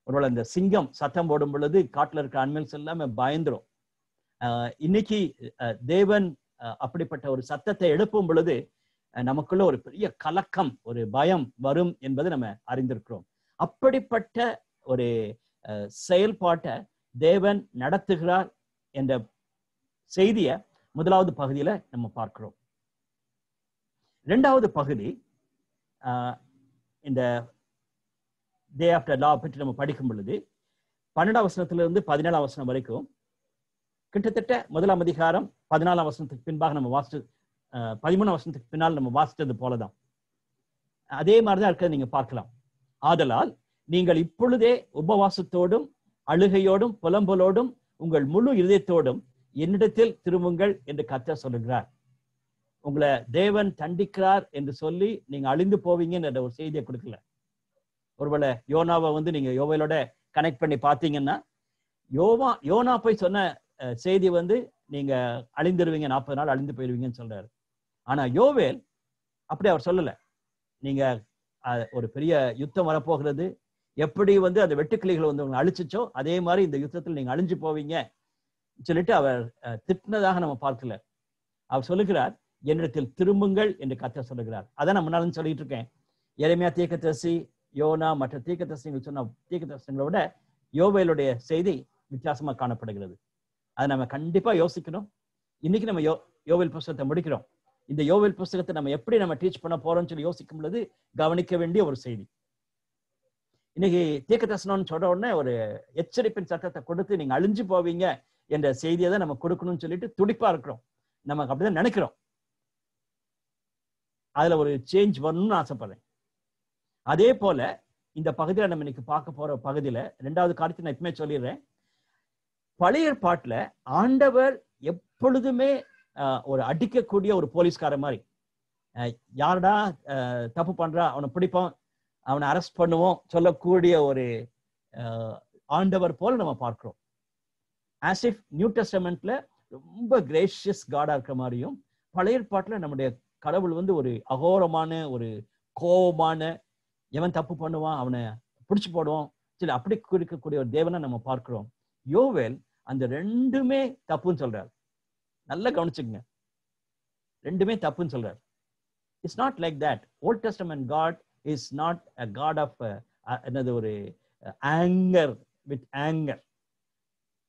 ஒருவேளை இந்த சிங்கம் சத்தம் போடும் பொழுது காட்டுல இருக்க அனிமல்ஸ் எல்லாமே பயந்துரும். இன்னைக்கு தேவன் அப்படிப்பட்ட ஒரு சத்தத்தை எழுப்பும் பொழுது நமக்குள்ள ஒரு பெரிய கலக்கம், ஒரு பயம் வரும் என்பதை நம்ம அறிந்திருக்கிறோம். அப்படிப்பட்ட ஒரு செயல்பாட்டை தேவன் நடத்துகிறார் என்ற செய்தியை முதலாவது பகுதியில நம்ம பார்க்கிறோம். இரண்டாவது பகுதி இந்த டே ஆஃப்டர் லா பற்றி நம்ம படிக்கும் பொழுது 12ஆம் வசனத்திலிருந்து 17ஆம் வசனம் வரைக்கும் கிட்டத்தட்ட முதலாம் அதிகாரம் 14ஆம் வசனத்துக்கு பின்பாக நம்ம வாசிச்சு 13ஆம் வசனத்துக்கு பின்னால் நம்ம வாசித்தது போலதான். அதே மாதிரிதான் இருக்கிறத நீங்க பார்க்கலாம். ஆதலால் நீங்கள் இப்பொழுதே உபவாசத்தோடும் அழுகையோடும் புலம்பலோடும் உங்கள் முழு இதயத்தோடும் என்னிடத்தில் திரும்புங்கள் என்று கர்த்தர் சொல்லுகிறார். உங்களை தேவன் தண்டிக்கிறார் என்று சொல்லி நீங்க அழிந்து போவீங்கன்னு ஒரு செய்தியை கொடுக்கல. ஒருவேளை யோனாவை நீங்க யோவேலோட கனெக்ட் பண்ணி பார்த்தீங்கன்னா யோனா போய் சொன்ன செய்தி நீங்க அழிந்துருவீங்க, 40 நாள் அழிந்து போயிருவீங்கன்னு சொல்றாரு. ஆனா யோவேல் அப்படி அவர் சொல்லல. நீங்க ஒரு பெரிய யுத்தம் வரப்போகிறது, எப்படி அந்த வெட்டுக்கிளிகளை உங்களை அழிச்சிச்சோ அதே மாதிரி இந்த யுத்தத்தில் நீங்க அழிஞ்சு போவீங்க சொல்லிட்டு அவர் திட்டினதாக நம்ம பார்க்கல. அவர் சொல்லுகிறார், என்னிடத்தில் திரும்புங்கள் என்று கர்த்தர் சொல்லுகிறார். அதான் நான் முன்னாலும் சொல்லிட்டு இருக்கேன். எரேமியா தீர்க்கதரிசி, யோனா மற்ற தீர்க்கதரிசிகள் சொன்ன தீர்க்கதரிசிகளை விட யோவேலுடைய செய்தி வித்தியாசமா காணப்படுகிறது. அதை நம்ம கண்டிப்பா யோசிக்கணும். இன்னைக்கு நம்ம யோவேல் புஸ்தகத்தை முடிக்கிறோம். இந்த யோவேல் புஸ்தகத்தை நம்ம எப்படி நம்ம டீச் பண்ண போறோம்னு சொல்லி யோசிக்கும் பொழுது கவனிக்க வேண்டிய ஒரு செய்தி. இன்னைக்கு தீர்க்கதரிசனம்னு சொல்ற உடனே ஒரு எச்சரிப்பின் சத்தத்தை கொடுத்து நீங்க அழிஞ்சு போவீங்க என்ற செய்தியை தான் நம்ம கொடுக்கணும்னு சொல்லிட்டு துடிப்பா இருக்கிறோம். நமக்கு அப்படிதான் நினைக்கிறோம். அதுல ஒரு சேஞ்ச் வரணும்னு ஆசைப்படுறேன். அதே போல இந்த பகுதியில நம்ம இன்னைக்கு பார்க்க போற பகுதியில 2வது காரியத்தை நான் எப்பவுமே சொல்லிடுறேன். பழைய ஏற்பாட்டுல ஆண்டவர் எப்பொழுதுமே ஒரு அடிக்கக்கூடிய ஒரு போலீஸ்கார மாதிரி, யாரடா தப்பு பண்றா அவனை பிடிப்போம், அவனை அரெஸ்ட் பண்ணுவோம் சொல்லக்கூடிய ஒரு ஆண்டவர் போல நம்ம பார்க்கிறோம். ஆஸ் இஃப் நியூ டெஸ்டமெண்ட்ல ரொம்ப கிரேஷியஸ் காடா இருக்கிற மாதிரியும் பழைய ஏற்பாட்டுல நம்முடைய கடவுள் ஒரு அகோரமான ஒரு கோபமான, எவன் தப்பு பண்ணுவான் அவனை பிடிச்சு போடுவோம் சரி அப்படி இருக்கக்கூடிய ஒரு தேவனை நம்ம பார்க்கிறோம். யோவேல் அந்த ரெண்டுமே தப்புன்னு சொல்றாரு. நல்லா கவனிச்சுங்க, ரெண்டுமே தப்புன்னு சொல்றாரு. It's not like that. Old Testament God is not a god of என்னது ஒரு anger with anger.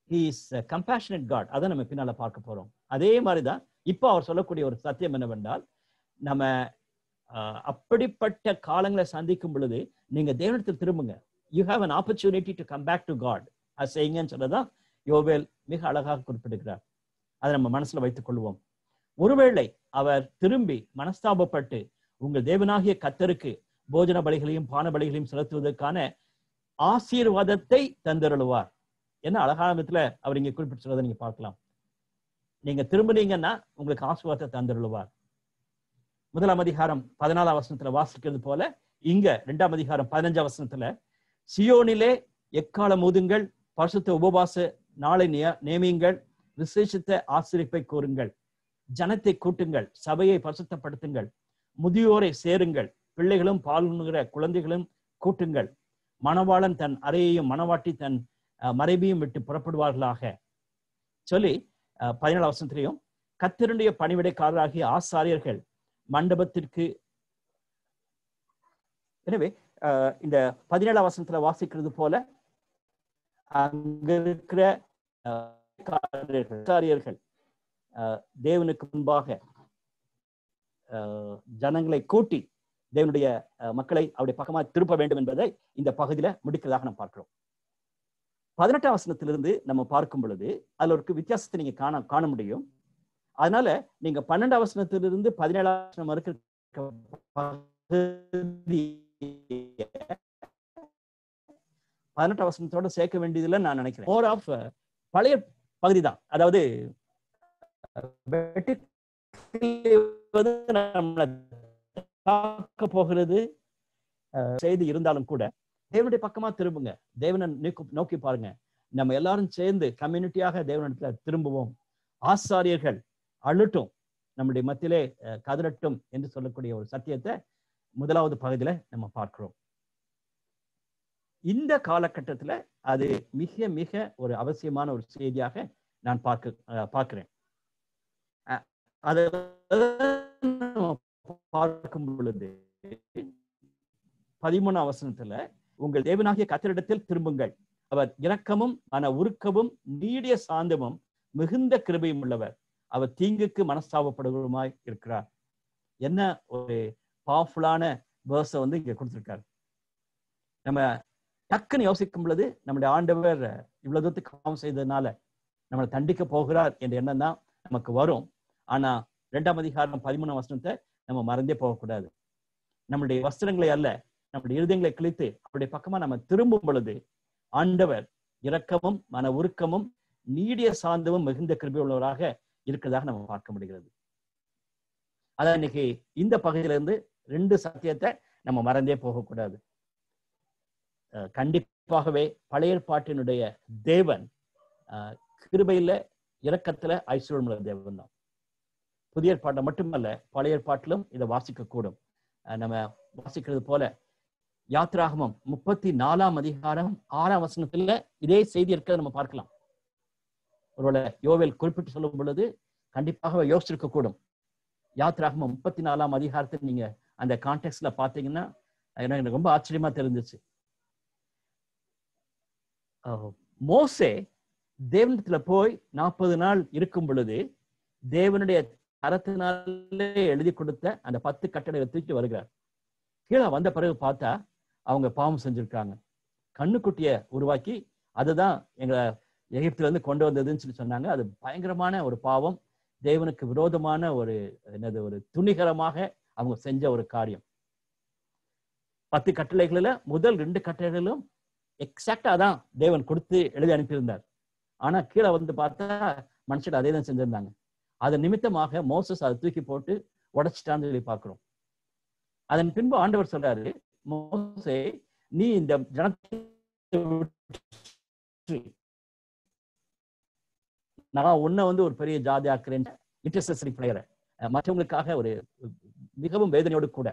He is compassionate God. அதை நம்ம பின்னால பார்க்க போறோம். அதே மாதிரிதான் இப்போ அவர் சொல்லக்கூடிய ஒரு சத்தியம் என்னவென்றால், நம்ம அப்படிப்பட்ட காலங்களை சந்திக்கும் பொழுது நீங்க தேவனிடத்தில் திரும்புங்க. You have an opportunity to come back to God as sayingன்னு சொல்லதான் யோவேல் மிக அழகாக குறிப்பிடுகிறார். அதை நம்ம மனசுல வைத்துக் கொள்வோம். ஒருவேளை அவர் திரும்பி மனஸ்தாபப்பட்டு உங்கள் தேவனாகிய கர்த்தருக்கு போஜன பலிகளையும் பான பலிகளையும் செலுத்துவதற்கான ஆசீர்வாதத்தை தந்தருளுவார். என்ன அழகான விதத்துல அவர் இங்க குறிப்பிட்டு சொல்றதை நீங்க பார்க்கலாம். நீங்க திரும்பினீங்கன்னா உங்களுக்கு ஆசீர்வாதத்தை தந்தருளுவார். 1ஆம் அதிகாரம் 14ஆம் வசனத்துல வாசிக்கிறது போல இங்க 2ஆம் அதிகாரம் 15ஆம் வசனத்துல, சியோனிலே எக்காலம் ஊதுங்கள், பரிசுத்த உபவாச நாளை நியமியுங்கள், விசேஷித்த ஆசிரிப்பை கூறுங்கள், ஜனத்தை கூட்டுங்கள், சபையை பரிசுத்தப்படுத்துங்கள், முதியோரை சேருங்கள், பிள்ளைகளும் பாலுண்ணுகிற குழந்தைகளும் கூட்டுங்கள், மணவாளன் தன் அறையையும் மணவாட்டி தன் மறைவையும் விட்டு புறப்படுவார்களாக சொல்லி 17ஆம் வசனத்திலையும், கர்த்தருடைய பணிவிடைக்காரராகிய ஆசாரியர்கள் மண்டபத்திற்கு. எனவே இந்த 17ஆம் வசனத்துல வாசிக்கிறது போல அங்க இருக்கிற ஆசாரியர்கள் தேவனுக்கு முன்பாக ஜனங்களை கூட்டி தேவனுடைய மக்களை அவருடைய பக்கமா திருப்ப வேண்டும் என்பதை இந்த பகுதியில முடிக்கிறதாக நம்ம பார்க்கிறோம். 18ஆம் வசனத்திலிருந்து நம்ம பார்க்கும் பொழுது அதுல ஒரு வித்தியாசத்தை நீங்க காண முடியும். அதனால நீங்க 12ஆம் வசனத்திலிருந்து 17ஆம் வசனம் வரைக்கும் 18ஆம் வசனத்தோட சேர்க்க வேண்டியதுல நான் நினைக்கிறேன். மோர் ஆஃப் பழைய பகுதி தான். அதாவது நம்மளை தாக்க போகிறது செய்தி இருந்தாலும் கூட தேவனுடைய பக்கமா திரும்புங்க, தேவனை நோக்கி பாருங்க. நம்ம எல்லாரும் சேர்ந்து கம்யூனிட்டியாக தேவனிடத்துல திரும்புவோம். ஆசாரியர்கள் அழட்டும், நம்முடைய மத்தியிலே கதறட்டும் என்று சொல்லக்கூடிய ஒரு சத்தியத்தை முதலாவது பகுதியில நம்ம பார்க்கிறோம். இந்த காலகட்டத்துல அது மிக மிக ஒரு அவசியமான ஒரு செய்தியாக நான் பார்க்கிறேன். அதை பார்க்கும் பொழுது 13ஆம் வசனத்துல உங்கள் தேவனாகிய கர்த்தரிடத்தில் திரும்புங்கள், அவர் இரக்கமும் மன உருக்கமும் நீடிய சாந்தமும் மிகுந்த கிருபையும் உள்ளவர், அவர் தீங்குக்கு மனஸ்தாபப்படுவதுமாய் இருக்கிறார். என்ன ஒரு பவர்ஃபுல்லான வேர்ஸை இங்க கொடுத்திருக்காரு. நம்ம டக்குன்னு யோசிக்கும் பொழுது நம்முடைய ஆண்டவர் இவ்வளவு தூரத்துக்கு பாவம் செய்ததுனால நம்மளை தண்டிக்க போகிறார் என்ற எண்ணம் தான் நமக்கு வரும். ஆனா 2ஆம் அதிகாரம் 13ஆம் வசனத்தை நம்ம மறந்தே போகக்கூடாது. நம்முடைய வஸ்திரங்களை அல்ல, நம்முடைய இருதயங்களை கிழித்து அவருடைய பக்கமா நம்ம திரும்பும் பொழுது ஆண்டவர் இரக்கமும் மன உருக்கமும் நீடிய சாந்தமும் மிகுந்த கிருபை உள்ளவராக இருக்கிறதாக நம்ம பார்க்க முடிகிறது. அதான் இன்னைக்கு இந்த பகுதியில இருந்து 2 சத்தியத்தை நம்ம மறந்தே போகக்கூடாது. கண்டிப்பாகவே பழைய ஏற்பாட்டினுடைய தேவன் கிருபையில இரக்கத்துல ஐஸ்வர்யமுள்ள தேவன் தான். புதிய ஏற்பாட்டை மட்டுமல்ல, பழைய ஏற்பாட்டிலும் இதை வாசிக்க கூடும். நம்ம வாசிக்கிறது போல யாத்ராகமம் 34ஆம் அதிகாரம் 6ஆம் வசனத்துல இதே செய்தி இருக்கிறத நம்ம பார்க்கலாம். ஒருவேளை யோவேல் குறிப்பிட்டு சொல்லும் பொழுது கண்டிப்பாக யோசிச்சிருக்க கூடும். யாத்ராகமம் 34ஆம் அதிகாரத்தை நீங்க அந்த கான்டெக்ட்ல பாத்தீங்கன்னா எனக்கு ரொம்ப ஆச்சரியமா தெரிஞ்சிச்சு. மோசே தேவனிடத்துல போய் 40 நாள் இருக்கும் பொழுது தேவனுடைய கரத்தினாலே எழுதி கொடுத்த அந்த 10 கட்டளைகளை தூக்கி வருகிறார். கீழே வந்த பிறகு பார்த்தா அவங்க பாவம் செஞ்சிருக்காங்க. கண்ணுக்குட்டிய உருவாக்கி அதுதான் எங்களை எகிப்துல இருந்து கொண்டு வந்ததுன்னு சொல்லி சொன்னாங்க. அது பயங்கரமான ஒரு பாவம், தேவனுக்கு விரோதமான ஒரு ஒரு துணிகரமாக அவங்க செஞ்ச ஒரு காரியம். 10 கட்டளைகளில முதல் 2 கட்டளைகளும் எக்ஸாக்டா தான் தேவன் கொடுத்து எழுதி அனுப்பியிருந்தார். ஆனா கீழே வந்து பார்த்தா மனுஷன் அதே தான் செஞ்சிருந்தாங்க. அதன் நிமித்தமாக மோசஸ் அதை தூக்கி போட்டு உடைச்சிட்டான்னு சொல்லி பார்க்கிறோம். அதன் பின்பு ஆண்டவர் சொல்றாரு, மோசே நீ இந்த ஜனத்தை நான் உன்னை ஒரு பெரிய ஜாதி ஆக்குறேன், இன்டர்செசரி பிரேயரை மற்றவங்களுக்காக ஒரு மிகவும் வேதனையோடு கூட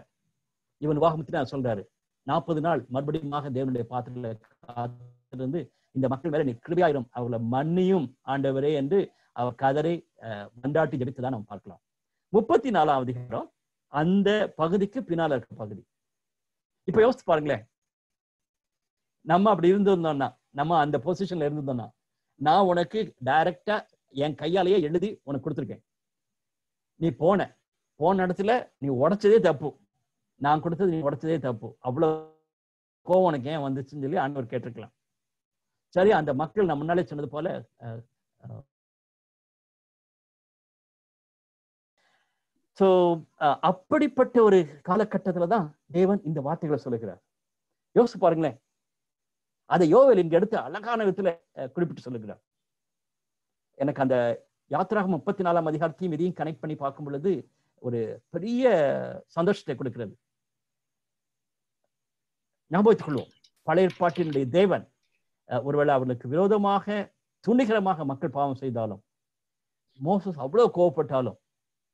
இவன் வாகமத்தில் நான் சொல்றாரு, 40 நாள் மறுபடியும் தேவனுடைய பாத்திரத்துல காத்திருந்து இந்த மக்கள் மேல நீ கிருபையாயிரும், அவர்களை மன்னியும் ஆண்டவரே என்று அவர் கதரை மன்றாட்டி ஜெபித்ததான் நம்ம பார்க்கலாம். 34ஆம் அதிகாரம் அந்த பகுதிக்கு பின்னால இருக்க பகுதி. இப்ப யோசிச்சு பாருங்களேன், நம்ம அப்படி இருந்திருந்தோம்னா, நம்ம அந்த பொசிஷன்ல இருந்திருந்தோம்னா, நான் உனக்கு டைரக்டா என் கையாலேயே எழுதி உனக்கு கொடுத்துருக்கேன். நீ போன இடத்துல நீ உடைச்சதே தப்பு, நான் கொடுத்தது நீ உடைச்சதே தப்பு, அவ்வளவு கோவம் உனக்கு ஏன் வந்துச்சுன்னு சொல்லி ஆண்டவர் கேட்டிருக்கலாம். சரி, அந்த மக்கள் நான் முன்னாலே சொன்னது போல அப்படிப்பட்ட ஒரு காலகட்டத்துலதான் தேவன் இந்த வார்த்தைகளை சொல்லுகிறார். யோசிச்சு பாருங்களேன், அதை யோவேல் இங்க எடுத்து அழகான விதத்துல குறிப்பிட்டு சொல்லுகிறார். எனக்கு அந்த யாத்ராகமம் 34ஆம் அதிகாரத்தையும் இதையும் கனெக்ட் பண்ணி பார்க்கும் பொழுது ஒரு பெரிய சந்தோஷத்தை கொடுக்கிறது. ஞாபகத்துக் கொள்வோம், பழைய ஏற்பாட்டினுடைய தேவன் ஒருவேளை அவர்களுக்கு விரோதமாக துணிகரமாக மக்கள் பாவம் செய்தாலும், மோசஸ் அவ்வளவு கோபப்பட்டாலும்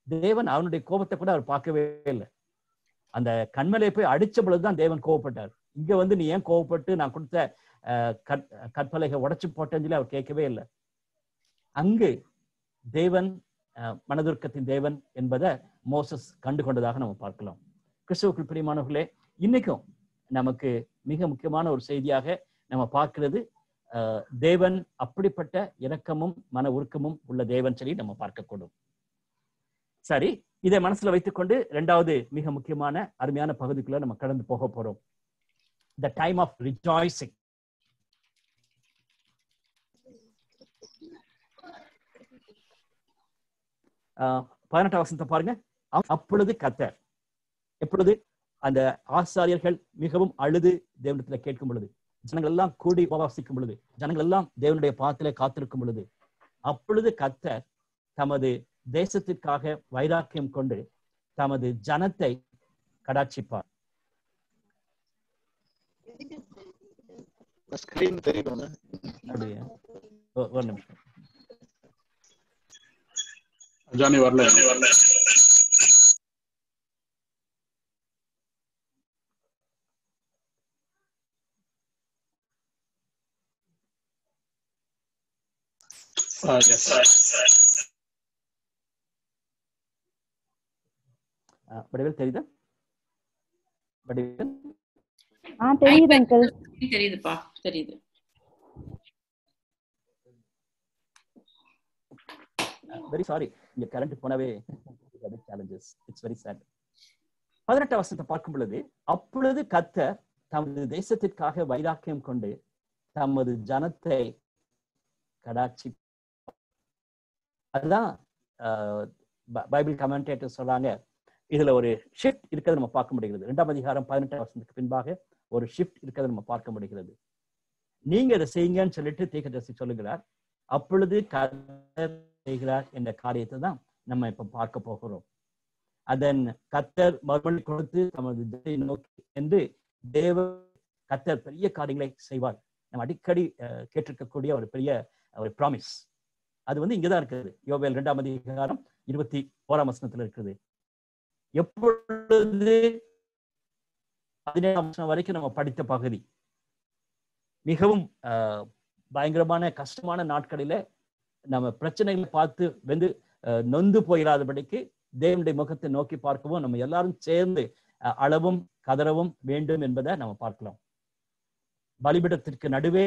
தேவன் அவனுடைய கோபத்தை கூட அவர் பார்க்கவே இல்லை. அந்த கண்மலையை போய் அடிச்ச பொழுதுதான் தேவன் கோபப்பட்டார். இங்க நீ ஏன் கோபப்பட்டு நான் கொடுத்த கற்பலைகளை உடைச்சு போட்டேன்னு சொல்லி அவர் கேட்கவே இல்லை. அங்கு தேவன் மனதுருக்கத்தின் தேவன் என்பதை மோசஸ் கண்டு கொண்டதாக நம்ம பார்க்கலாம். கிறிஸ்துவுக்குள் பிரியமானவர்களே, இன்னைக்கும் நமக்கு மிக முக்கியமான ஒரு செய்தியாக நம்ம பார்க்கிறது தேவன் அப்படிப்பட்ட இரக்கமும் மன உருக்கமும் உள்ள தேவன் சொல்லி நம்ம பார்க்கக்கூடும். சரி, இதை மனசுல வைத்துக்கொண்டு இரண்டாவது மிக முக்கியமான அருமையான பகுதிக்குள்ள நம்ம கடந்து போக போறோம். The time of rejoicing. பதினெட்டாம் வசனத்தை பாருங்க. அப்பொழுது கர்த்தர், எப்பொழுது அந்த ஆசாரியர்கள் மிகவும் அழுது தேவனிடத்துல கேட்கும் பொழுது, ஜனங்கள் எல்லாம் கூடி உபவாசிக்கும் பொழுது, ஜனங்கள் எல்லாம் தேவனுடைய பாதத்திலே காத்திருக்கும் பொழுது, அப்பொழுது கர்த்தர் தமது தேசத்திற்காக வைராக்கியம் கொண்டு தமது ஜனத்தை கடாட்சிப்பார். அப்படியே ஒரு நிமிஷம். ஜானி வரல. வடிவேல் தெரியுதா? வடிவேல் தெரியுது அங்கிள். தெரியுதுப்பா, தெரியுது. வெரி சாரி, இங்க current போனவே challenges. It's very sad. 18 வசனத்தை பார்க்கும் பொழுது, அப்பொழுது கர்த்தர் தமது தேசத்திற்காக வைராக்கியம் கொண்டு தமது ஜனத்தை கடாட்சி. அதுதான் பைபிள் கமெண்டேட்டர் சொல்றாங்க, இதுல ஒரு ஷிஃப்ட் இருக்கிறது நம்ம பார்க்க முடிகிறது. 2ஆம் அதிகாரம் 18 வசனத்துக்கு பின்பாக ஒரு ஷிஃப்ட் இருக்கிறது நம்ம பார்க்க முடிகிறது. நீங்க இதை செய்யுங்கன்னு சொல்லிட்டு தீர்க்கதரிசி சொல்லுகிறார். அப்பொழுது கர்த்தர் செய்கிறார் என்ற காரியத்தை தான் நம்ம இப்ப பார்க்க போகிறோம். அதன் கர்த்தர் மறுமொழி கொடுத்து தமது ஜனத்தை நோக்கி என்று தேவ கர்த்தர் பெரிய காரியங்களை செய்வார். நம்ம அடிக்கடி கேட்டிருக்கக்கூடிய ஒரு பெரிய ஒரு ப்ராமிஸ். அது வந்து இங்கதான் இருக்குது. யோவேல் 2ஆம் அதிகாரம் 21ஆம் வசனத்துல இருக்குது. எப்பொழுது 17ஆம் வசனம் வரைக்கும் நம்ம படித்த பகுதி மிகவும் பயங்கரமான கஷ்டமான நாட்களில நம்ம பிரச்சனைகளை பார்த்து வந்து நொந்து போயிடாதபடிக்கு தேவனுடைய முகத்தை நோக்கி பார்க்கவும் நம்ம எல்லாரும் சேர்ந்து அளவும் கதறவும் வேண்டும் என்பதை நம்ம பார்க்கலாம். பலிபீடத்திற்கு நடுவே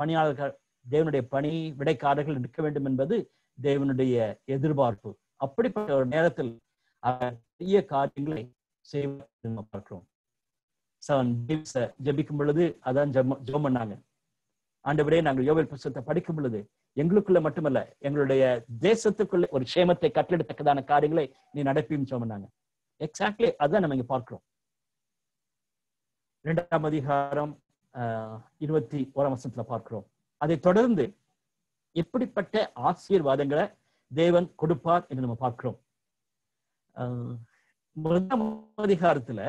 பணியாளர்கள், தேவனுடைய பணி விடைக்காரர்கள் இருக்க வேண்டும் என்பது தேவனுடைய எதிர்பார்ப்பு. அப்படிப்பட்ட ஒரு நேரத்தில் பெரிய காரியங்களை செய்வதை நம்ம பார்க்கிறோம். ஜெபிக்கும் பொழுது அதான் ஜெபம் பண்ணாங்க. ஆண்டவரே, நாங்கள் யோவேல் புத்தகத்தை படிக்கும் பொழுது எங்களுக்குள்ள மட்டுமல்ல, எங்களுடைய தேசத்துக்குள்ள ஒரு க்ஷேமத்தை கட்டளிடத்தக்கதான காரியங்களை நீ நடப்பியும் சொன்னாங்க. எக்ஸாக்ட்லி அதான் நம்ம இங்க பார்க்கிறோம். 2ஆம் அதிகாரம் 21ஆம் வசனத்துல பார்க்கிறோம். அதை தொடர்ந்து எப்படிப்பட்ட ஆசீர்வாதங்களை தேவன் கொடுப்பார் என்று நம்ம பார்க்கிறோம். 1ஆம் அதிகாரத்துல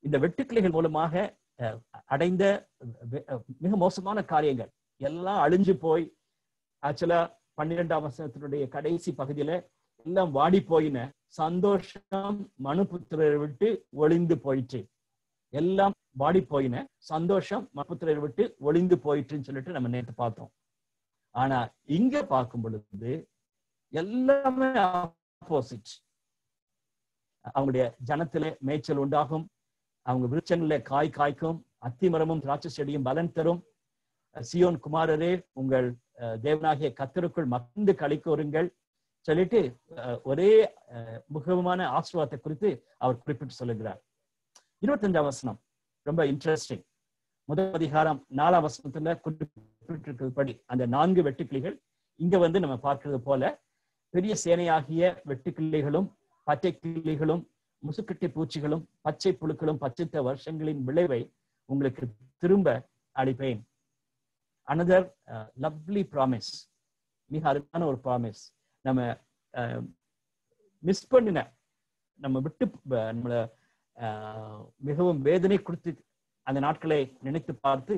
இந்த வெட்டுக்கிளைகள் மூலமாக அடைந்த மிக மோசமான காரியங்கள் எல்லாம் அழிஞ்சு போய், ஆக்சுவலா 12ஆம் வசனத்தினுடைய கடைசி பகுதியில எல்லாம் வாடி போயின சந்தோஷம் மனுபுத்திரரை விட்டு ஒளிந்து போயிற்று. எல்லாம் வாடி போயின சந்தோஷம் மனுபுத்திரரை விட்டு ஒளிந்து போயிற்றுன்னு சொல்லிட்டு நம்ம நேற்று பார்த்தோம். ஆனா இங்க பார்க்கும் பொழுது எல்லாமே ஆப்போசிட். அவங்களுடைய ஜனத்திலே மேய்ச்சல் உண்டாகும், அவங்க விருட்சங்களிலே காய் காய்க்கும், அத்திமரமும் திராட்சை செடியும் பலன் தரும். சியோன் குமாரரே, உங்கள் தேவனாகிய கர்த்தருக்குள் மகிழ்ந்து களி கூறுங்கள் சொல்லிட்டு ஒரே முகமான ஆசீர்வாதத்தை குறித்து அவர் குறிப்பிட்டு சொல்லுகிறார். 25ஆம் வசனம் ரொம்ப இன்ட்ரெஸ்டிங். 1ஆம் அதிகாரம் 4ஆம் வசனத்துல குறிப்பிட்டிருக்கிறபடி அந்த 4 வெட்டுக்கிளிகள் இங்க வந்து நம்ம பார்க்கிறது போல பெரிய சேனையாகிய வெட்டுக்கிளிகளும் பச்சை கிளிகளும் முசுக்கட்டை பூச்சிகளும் பச்சை புழுக்களும் பச்சித்த வருஷங்களின் விளைவை உங்களுக்கு திரும்ப அளிப்பேன். another lovely promise, மிக அருமையான ஒரு ப்ராமிஸ். நம்ம மிஸ் பண்ணின, நம்ம விட்டு நம்மள மிகவும் வேதனை கொடுத்து அந்த நாட்களை நினைத்து பார்த்து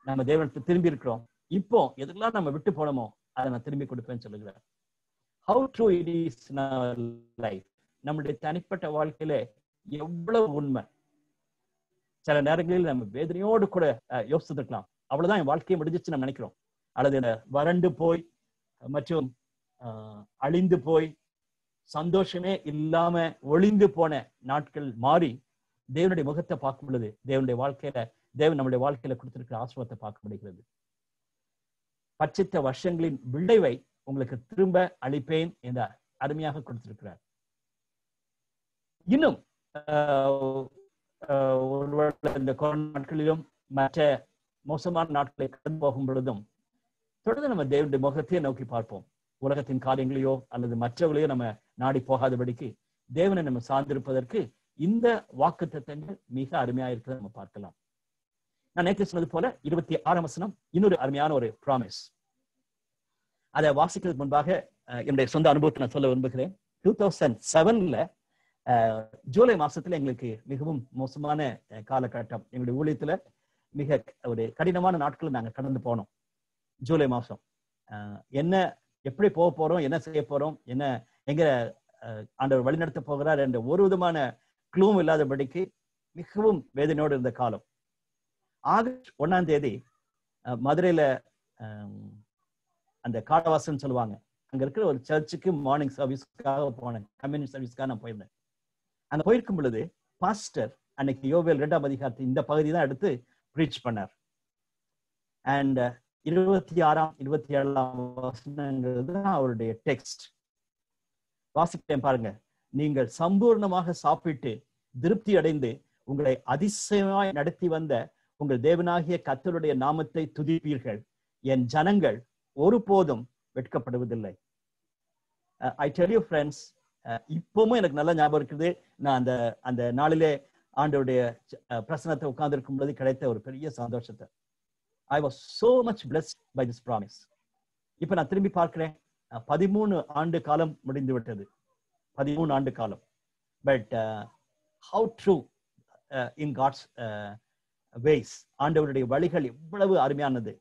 நம்ம தேவனுக்கு திரும்பி இருக்கிறோம். இப்போ எதெல்லாம் நம்ம விட்டு போனோமோ அதை நான் திரும்பி கொடுப்பேன்னு சொல்லுகிறார். How true it is in our life. நம்முடைய தனிப்பட்ட வாழ்க்கையில எவ்வளவு உண்மை. சில நேரங்களில் நம்ம வேதனையோடு கூட யோசித்துக்கலாம், அவ்வளவுதான் என் வாழ்க்கையை முடிஞ்சிச்சு நம்ம நினைக்கிறோம். அல்லது வறண்டு போய் மற்றும் அழிந்து போய் சந்தோஷமே இல்லாம ஒளிந்து போன நாட்கள் மாறி தேவனுடைய முகத்தை பார்க்கும் பொழுது தேவனுடைய வாழ்க்கையில தேவன் நம்முடைய வாழ்க்கையில கொடுத்திருக்கிற ஆசீர்வாதத்தை பார்க்க முடிகிறது. பச்சித்த வருஷங்களின் விளைவை உங்களுக்கு திரும்ப அளிப்பேன் என்றார். அருமையாக கொடுத்திருக்கிறார். இன்னும் ஒருவேளை இந்த கொரோனா நாட்களிலும் மற்ற மோசமான நாட்களை கடந்து போகும் பொழுதும் தொடர்ந்து நம்ம தேவனுடைய முகத்தையே நோக்கி பார்ப்போம். உலகத்தின் காரியங்களையோ அல்லது மற்றவர்களையோ நம்ம நாடி போகாதபடிக்கு தேவனை நம்ம சார்ந்திருப்பதற்கு இந்த வாக்குத்தத்தங்கள் மிக அருமையா இருக்கிறத நம்ம பார்க்கலாம். நான் நேற்று சொன்னது போல 26ஆம் வசனம் இன்னொரு அருமையான ஒரு ப்ராமிஸ். அதை வாசிக்கிறதுக்கு முன்பாக என்னுடைய சொந்த அனுபவத்தை நான் சொல்ல விரும்புகிறேன். 2007 ஜூலை மாசத்துல எங்களுக்கு மிகவும் மோசமான காலகட்டம். எங்களுடைய ஊழியத்துல மிக ஒரு கடினமான நாட்கள் நாங்க கடந்து போனோம். ஜூலை மாசம் என்ன எப்படி போக போறோம், என்ன செய்ய போறோம், என்ன எங்க ஆண்டவர் வழிநடத்த போகிறார் என்ற ஒரு விதமான க்ளூவும் இல்லாதபடிக்கு மிகவும் வேதனையோடு இருந்த காலம். ஆகஸ்ட் 1ஆம் தேதி மதுரையில அந்த காடவாசன் சொல்லுவாங்க, அங்க இருக்கிற ஒரு சர்ச்சுக்கு மார்னிங் சர்வீஸ்க்காக போனேன். கம்யூனிட்டி சர்வீஸ்க்காக நான் போயிருந்தேன். அங்க போயிருக்கும் பொழுது பாஸ்டர் அன்னைக்கு யோவேல் 2ஆம் அதிகாரத்தை இந்த பகுதி தான் எடுத்து ப்ரீச் பண்ணார். அண்ட் 26ஆம் 27ஆம் வசனங்கிறது தான் அவருடைய டெக்ஸ்ட். வாசிப்பேன் பாருங்க. நீங்கள் சம்பூர்ணமாக சாப்பிட்டு திருப்தி அடைந்து உங்களை அதிசயமாய் நடத்தி வந்த உங்கள் தேவனாகிய கர்த்தருடைய நாமத்தை துதிப்பீர்கள். என் ஜனங்கள் ஒருபோதும் வெட்கப்படுவதில்லை. ஐ டெல் யூ ஃப்ரெண்ட்ஸ், இப்பவும் எனக்கு நல்ல ஞாபகம் இருக்குது. நான் அந்த நாளிலே ஆண்டவருடைய பிரசனத்தை உட்கார்ந்து இருக்கும் பொழுது கிடைத்த ஒரு பெரிய சந்தோஷத்தை. I was so much blessed by this promise. இப்ப நான் திரும்பி பார்க்கிறேன். 13 ஆண்டு காலம் முடிந்து விட்டது. 13 ஆண்டு காலம். But how true in God's ways. ஆண்டவருடைய வழிகள் எவ்வளவு அருமையானது.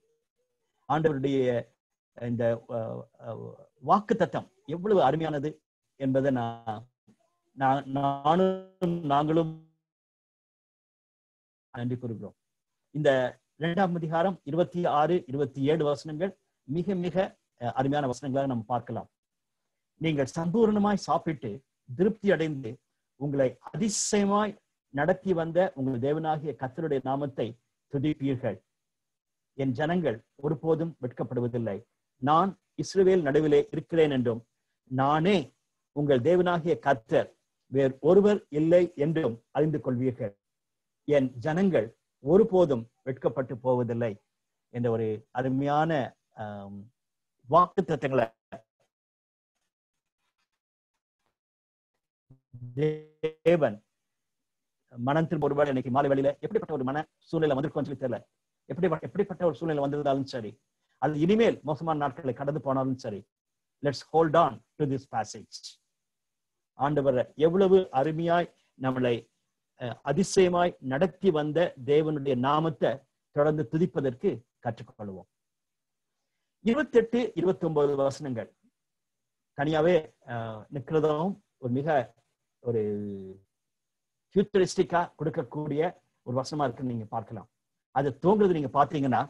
ஆண்டவருடைய இந்த வாக்குத்தத்தம் எவ்வளவு அருமையானது என்பதை நாங்களும் நன்றி கூறுகிறோம். இந்த 2ஆம் அதிகாரம் 26, 27 வசனங்கள் மிக மிக அருமையான வசனங்களாக நம்ம பார்க்கலாம். நீங்கள் சம்பூர்ணமாய் சாப்பிட்டு திருப்தி அடைந்து உங்களை அதிசயமாய் நடத்தி வந்த உங்கள் தேவனாகிய கர்த்தருடைய நாமத்தை துதிப்பீர்கள். என் ஜனங்கள் ஒருபோதும் வெட்கப்படுவதில்லை. நான் இஸ்ரவேல் நடுவிலே இருக்கிறேன் என்றும் நானே உங்கள் தேவனாகிய கர்த்தர், வேறு ஒருவர் இல்லை என்றும் அறிந்து கொள்வீர்கள். என் ஜனங்கள் ஒருபோதும் வெட்கப்பட்டு போவதில்லை என்ற ஒரு அருமையான வாக்குத்தத்தங்களை தேவன் மனத்தில் ஒருவேளை இன்னைக்கு மாலை வேளையில எப்படிப்பட்ட ஒரு மன சூழ்நிலை வந்திருக்கும் சொல்லி தெரியல. எப்படிப்பட்ட ஒரு சூழ்நிலை வந்திருந்தாலும் சரி, அது இனிமேல் மோசமான நாட்களை கடந்து போனாலும் சரி, let's hold on to this passage. ஆண்டவர் எவ்வளவு அருமையாய் நம்மளை அதிசயமாய் நடத்தி வந்த தேவனுடைய நாமத்தை தொடர்ந்து துதிப்பதற்கு கற்றுக்கொள்வோம். 28, 29 வசனங்கள் தனியாவே நிற்கிறதும் ஒரு மிக ஒரு ஃபியூச்சரிஸ்டிக்கா கொடுக்கக்கூடிய ஒரு வசனமா இருக்குன்னு நீங்க பார்க்கலாம். அது தோன்றது நீங்க பாத்தீங்கன்னா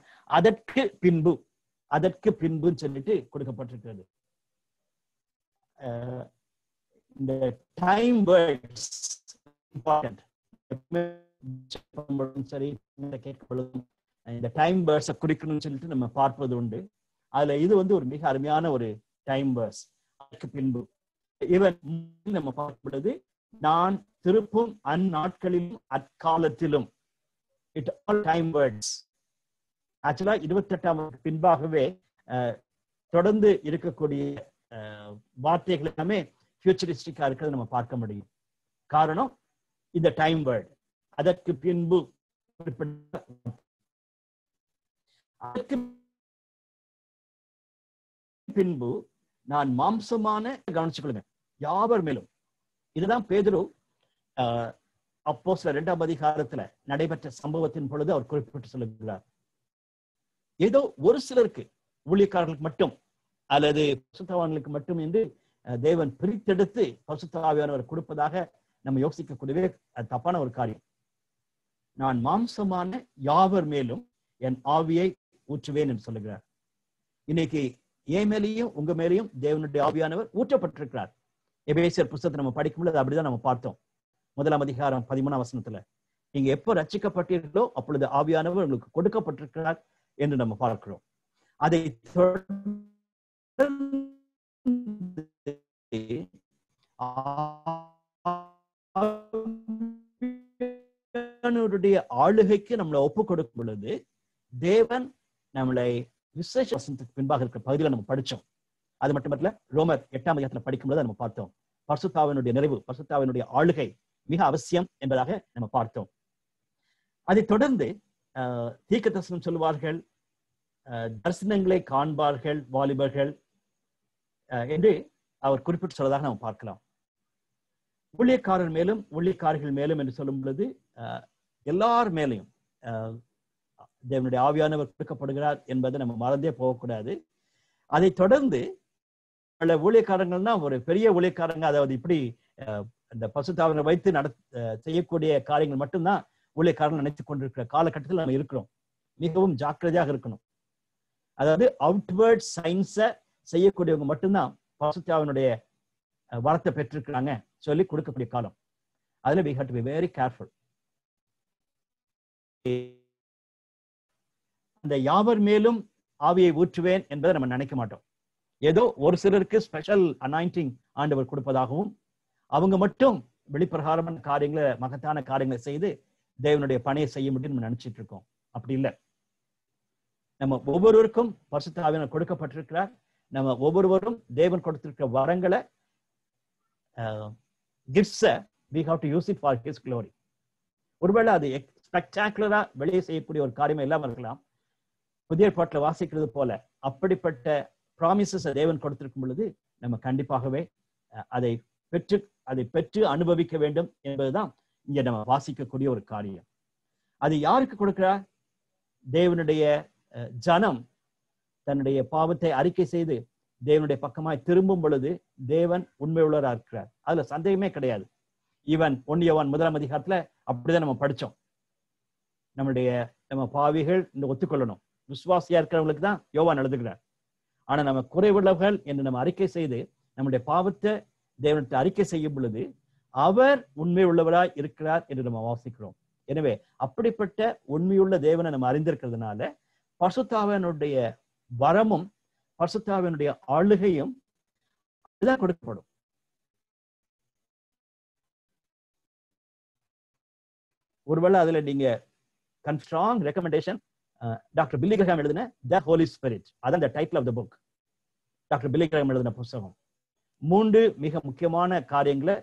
அதற்கு பின்புன்னு சொல்லிட்டு கொடுக்கப்பட்டிருக்கிறது. இந்த டைம் வேர்ட்ஸ் இம்பார்ட்டன்ட். சரி, இந்த டைம் வேர்ட்ஸை குறிக்கணும்னு சொல்லிட்டு நம்ம பார்ப்பது உண்டு. அதுல இது ஒரு மிக அருமையான ஒரு டைம் வேர்ட்ஸ். அதற்கு பின்பு இவன் நம்ம பார்க்கப்படுது, நான் திருப்பும் அந்நாட்களிலும் அக்காலத்திலும். It all time words. ஆக்சுவலா 28ஆம் பின்பாகவே தொடர்ந்து இருக்கக்கூடிய வார்த்தைகள் எல்லாமே ஃபியூச்சரிஸ்டிக்கா இருக்கிறது நம்ம பார்க்க முடியும். காரணம் இந்த டைம் வேர்ட். அதற்கு பின்பு நான் மாம்சமான கவனிச்சுக்கொள்ளுங்க யாவர் மேலும். இதுதான் பேதுரு அப்போஸ்தலர் 2ஆம் அதிகாரத்துல நடைபெற்ற சம்பவத்தின் பொழுது அவர் குறிப்பிட்டு சொல்லுகிறார். ஏதோ ஒரு சிலருக்கு, ஊழியக்காரர்களுக்கு மட்டும் அல்லது பரிசுத்தவான்களுக்கு மட்டும் என்று தேவன் பிரித்தெடுத்து பரிசுத்த ஆவியானவர் கொடுப்பதாக நம்ம யோசிக்கக்கூடியவே அது தப்பான ஒரு காரியம். நான் மாம்சமான யாவர் மேலும் என் ஆவியை ஊற்றுவேன் என்று சொல்லுகிறார். இன்னைக்கு என் மேலேயும் உங்க மேலேயும் தேவனுடைய ஆவியானவர் ஊற்றப்பட்டிருக்கிறார். எபேசியர் புத்தகத்தை நம்ம படிக்கும்போது அப்படிதான் நம்ம பார்த்தோம். 1ஆம் அதிகாரம் 13ஆம் வசனத்துல நீங்க எப்போ ரட்சிக்கப்பட்டீர்களோ அப்பொழுது ஆவியானவர் உங்களுக்கு கொடுக்கப்பட்டிருக்கிறார் என்று நம்ம பார்க்கிறோம். அதை ஆளுகைக்கு நம்மளை ஒப்பு கொடுக்கும் பொழுது தேவன் நம்மளை விசேஷ வசனத்துக்கு பின்பாக இருக்கிற பகுதியில நம்ம படிச்சோம். அது மட்டுமல்ல, ரோமர் 8ஆம் அதிகாரத்துல படிக்கும்போது நம்ம பார்த்தோம் பரிசுத்தாவினுடைய நிறைவு, பரிசுத்தாவினுடைய ஆளுகை மிக அவசியம் என்பதாக நம்ம பார்த்தோம். அதை தொடர்ந்து தீர்க்கதரிசனம் சொல்லுவார்கள், தரிசனங்களை காண்பார்கள் வாலிபர்கள் என்று அவர் குறிப்பிட்டு சொல்வதாக நம்ம பார்க்கலாம். ஊழியக்காரர் மேலும் ஊழியக்காரர்கள் மேலும் என்று சொல்லும் பொழுது எல்லார் மேலையும் தேவனுடைய ஆவியானவர் கொடுக்கப்படுகிறார் என்பதை நம்ம மறந்தே போகக்கூடாது. அதை தொடர்ந்து பல ஊழியக்காரங்கள்னா ஒரு பெரிய ஊழியக்காரங்க, அதாவது இப்படி இந்த பசுத்தாவினை வைத்து செய்யக்கூடிய காரியங்கள் மட்டும்தான் ஊழியக்காரர்கள் நினைத்துக் கொண்டிருக்கிற காலகட்டத்தில் நம்ம இருக்கிறோம். மிகவும் ஜாக்கிரதையாக இருக்கணும். அதாவது அவுட்வேர்ட் சயின்ஸை செய்யக்கூடியவங்க மட்டும்தான் பசுத்தாவினுடைய வரத்தை பெற்றிருக்கிறாங்க சொல்லி கொடுக்கக்கூடிய காலம். அதுல we have to be very careful. அந்த யாவர் மேலும் ஆவியை ஊற்றுவேன் என்பதை நம்ம நினைக்க மாட்டோம். ஏதோ ஒரு சிலருக்கு ஸ்பெஷல் அனாயிண்டிங் ஆண்டவர் கொடுப்பதாகவும் அவங்க மட்டும் வெளிப்பிரகாரமான காரியங்களை, மகத்தான காரியங்களை செய்து தேவனுடைய பணியை செய்ய முடியும் நம்ம நினைச்சிட்டு இருக்கோம். அப்படி இல்லை. நம்ம ஒவ்வொருவருக்கும் பரிசுத்த ஆவியானவர் கொடுக்கப்பட்டிருக்கிறார். நம்ம ஒவ்வொருவரும் தேவன் கொடுத்திருக்கிற வரங்களை கிஃப்ட்ஸை we have to use it for his glory. ஒருவேளை அது ஸ்பெக்டாகுலரா வெளியே செய்யக்கூடிய ஒரு காரியமா இல்லாம இருக்கலாம். புதிய பாட்டில் வாசிக்கிறது போல அப்படிப்பட்ட ப்ராமிசஸ் தேவன் கொடுத்திருக்கும் பொழுது நம்ம கண்டிப்பாகவே அதை பெற்று அனுபவிக்க வேண்டும் என்பதுதான் இங்க நம்ம வாசிக்கக்கூடிய ஒரு காரியம். அது யாருக்கு கொடுக்கிறார்? தேவனுடைய ஜனம் தன்னுடைய பாவத்தை அறிக்கை செய்து தேவனுடைய பக்கமாய் திரும்பும் பொழுது தேவன் உண்மை உள்ளவராக இருக்கிறார். அதுல சந்தேகமே கிடையாது. ஈவன் 1 யோவான் 1ஆம் அதிகாரத்துல அப்படிதான் நம்ம படிச்சோம். நம்ம பாவிகள் இந்த ஒத்துக்கொள்ளணும். விசுவாசியா இருக்கிறவங்களுக்கு தான் யோவான் எழுதுகிறார். ஆனா நம்ம குறைவுள்ளவர்கள் என்று நம்ம அறிக்கை செய்து நம்முடைய பாவத்தை தேவனுக்கு அறிக்கை செய்யும் பொழுது அவர் உண்மை உள்ளவராய் இருக்கிறார் என்று நம்ம வாசிக்கிறோம். எனவே அப்படிப்பட்ட உண்மையுள்ள தேவனை நம்ம அறிந்திருக்கிறதுனால பரிசுத்தாவியானுடைய வரமும் பரிசுத்தாவியானுடைய ஆளுகையும் கொடுக்கப்படும். ஒருவேளை அதுல நீங்க strong recommendation doctor Billy Graham எழுதின த ஹோலி ஸ்பிரிட், அதான் the title of the book. Doctor Billy Graham எழுதின புத்தகம் 3 மிக முக்கியமான காரியங்களை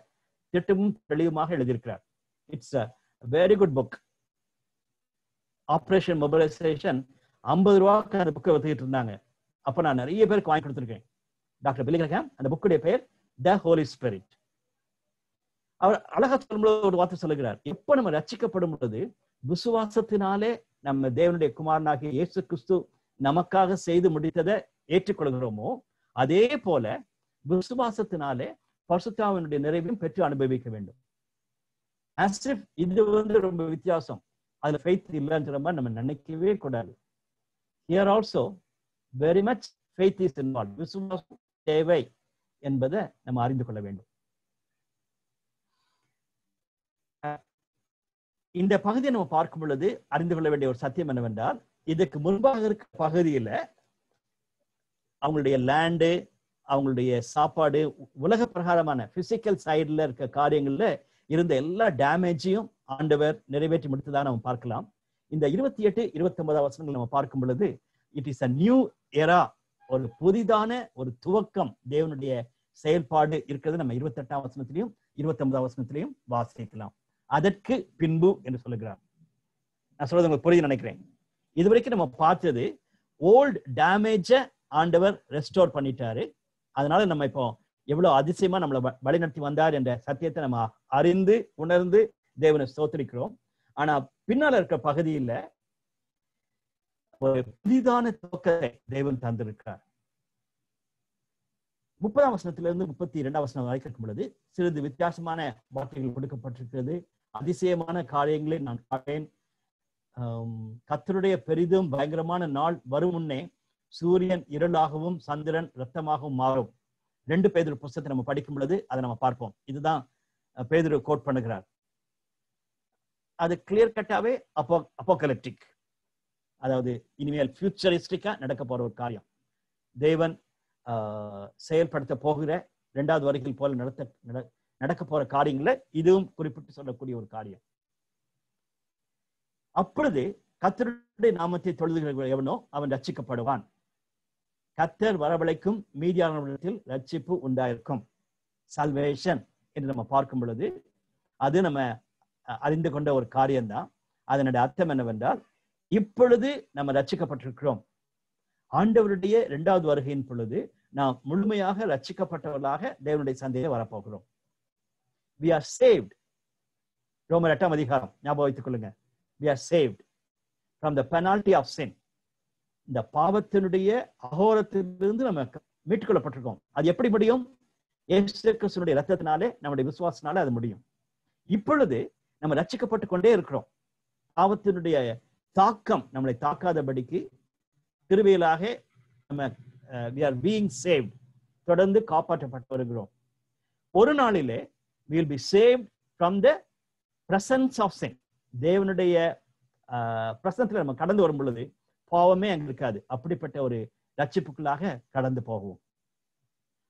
திட்டமும் தெளிவுமாக எழுதியிருக்கிறார். It's a very good book. Operation Mobilisation 50 ரூபாய்க்கு அந்த புக்கை வச்சுக்கிட்டு இருந்தாங்க. அப்ப நான் நிறைய பேருக்கு வாங்கி கொடுத்துருக்கேன். டாக்டர் பில்லி கிரஹாம், அந்த புக்குடைய பெயர் த ஹோலி ஸ்பிரிட். அவர் அழகா சொல்லும்போது ஒரு வார்த்தை சொல்லுகிறார், எப்ப நம்ம ரட்சிக்கப்படும் பொழுது விசுவாசத்தினாலே நம்ம தேவனுடைய குமாரனாகிய இயேசு கிறிஸ்து நமக்காக செய்து முடித்ததை ஏற்றுக்கொள்கிறோமோ அதே போல விசுவாசத்தினாலே பரிசுத்தாவினுடைய நிறைவையும் பெற்று அனுபவிக்க வேண்டும். இது ரொம்ப வித்தியாசம். அதுல ஃபெய்த் இல்லைன்ற மாதிரி நம்ம நினைக்கவே கூடாது. Here also very much faith is involved. விசுவாசம் தேவை என்பதை நம்ம அறிந்து கொள்ள வேண்டும். இந்த பகுதியை நம்ம பார்க்கும் பொழுது அறிந்து கொள்ள வேண்டிய ஒரு சத்தியம் என்னவென்றால், இதுக்கு முன்பாக இருக்க பகுதியில அவங்களுடைய லேண்டு, அவங்களுடைய சாப்பாடு, உலக பிரகாரமான பிசிக்கல் சைடுல இருக்க காரியங்கள்ல இருந்த எல்லா டேமேஜையும் ஆண்டவர் நிறைவேற்றி முடித்ததாக நம்ம பார்க்கலாம். இந்த 28, 29 வசனங்கள் நம்ம பார்க்கும் பொழுது இட் இஸ் அ நியூ எரா, ஒரு புதிதான ஒரு துவக்கம் தேவனுடைய செயல்பாடு இருக்கிறது நம்ம 28ஆம் வசனத்திலையும் 29ஆம் வசனத்திலையும் வாசிக்கலாம். அதற்கு பின்பு என்று சொல்லுகிறார். நான் சொல்றது உங்களுக்கு புரியுது நினைக்கிறேன். இதுவரைக்கும் நம்ம பார்த்தது ஓல்ட் டேமேஜ ஆண்டவர் ரெஸ்டோர் பண்ணிட்டாரு. அதனால நம்ம இப்போ எவ்வளவு அதிசயமா நம்மளை வழிநடத்தி வந்தார் என்ற சத்தியத்தை நம்ம அறிந்து உணர்ந்து தேவனை ஸ்தோத்திரிக்கிறோம். ஆனா பின்னால இருக்க பகுதியில ஒரு புதிதான துவக்கத்தை தேவன் தந்திருக்கிறார். 30ஆம் வசனத்திலிருந்து 32ஆம் வசனம் வரைக்கும் இருக்கும் பொழுது சிறிது வித்தியாசமான வார்த்தைகள் கொடுக்கப்பட்டிருக்கிறது. அதிசயமான காரியங்களை நான் பார்த்தேன். கர்த்தருடைய பெரிதும் பயங்கரமான நாள் வரும் முன்னே சூரியன் இருளாகவும் சந்திரன் இரத்தமாகவும் மாறும். 2 பேதுரு புத்தகத்தை நம்ம படிக்கும் பொழுது அதை நம்ம பார்ப்போம். இதுதான் பேதுரு கோட் பண்ணுகிறார். அது கிளியர் கட்டாவே அப்போகலிப்டிக், அதாவது இனிமேல் ஃபியூச்சரிஸ்டிக்கா நடக்க போற ஒரு காரியம். தேவன் செயல்படுத்த போகிற இரண்டாவது வருகையில் போல நடக்க போற காரியங்களை இதுவும் குறிப்பிட்டு சொல்லக்கூடிய ஒரு காரியம். அப்பொழுது கர்த்தருடைய நாமத்தை தொழுதுகிற எவனோ அவன் ரட்சிக்கப்படுவான். கர்த்தர் வரவழைக்கும் மீதியானவரிடத்தில் ரட்சிப்பு உண்டாயிருக்கும். சல்வேஷன் என்று நம்ம பார்க்கும் பொழுது அது நம்ம அறிந்து கொண்ட ஒரு காரியம்தான். அதனுடைய அர்த்தம் என்னவென்றால், இப்பொழுது நம்ம ரட்சிக்கப்பட்டிருக்கிறோம். ஆண்டவருடைய இரண்டாவது வருகையின் பொழுது நாம் முழுமையாக ரட்சிக்கப்பட்டவர்களாக தேவனுடைய சந்தையை வரப்போகிறோம். We are saved. ரோமர் 8ஆம் அதிகாரம் ஞாபகம் வைத்துக் கொள்ளுங்க. We are saved from the penalty of sin. இந்த பாவத்தினுடைய அகோரத்திலிருந்து நம்ம மீட்டுக்கொள்ளப்பட்டிருக்கோம். அது எப்படி முடியும்? இயேசு கிறிஸ்துவினுடைய இரத்தத்தினாலே, நம்முடைய விசுவாசனாலே அது முடியும். இப்பொழுது நம்ம ரட்சிக்கப்பட்டு கொண்டே இருக்கிறோம். பாவத்தினுடைய தாக்கம் நம்மளை தாக்காதபடிக்கு கிருபையிலாக நம்ம we are being saved, தொடர்ந்து காப்பாற்றப்பட்டு வருகிறோம். ஒரு நாளிலே we will be saved from the presence of sin. தேவனுடைய பிரசன்ஸ்ல நம்ம கடந்து வரும் பொழுது பாவமே அங்க இருக்காது. அப்படிப்பட்ட ஒரு ரட்சிப்புக்குள்ளாக கடந்து போவோம்.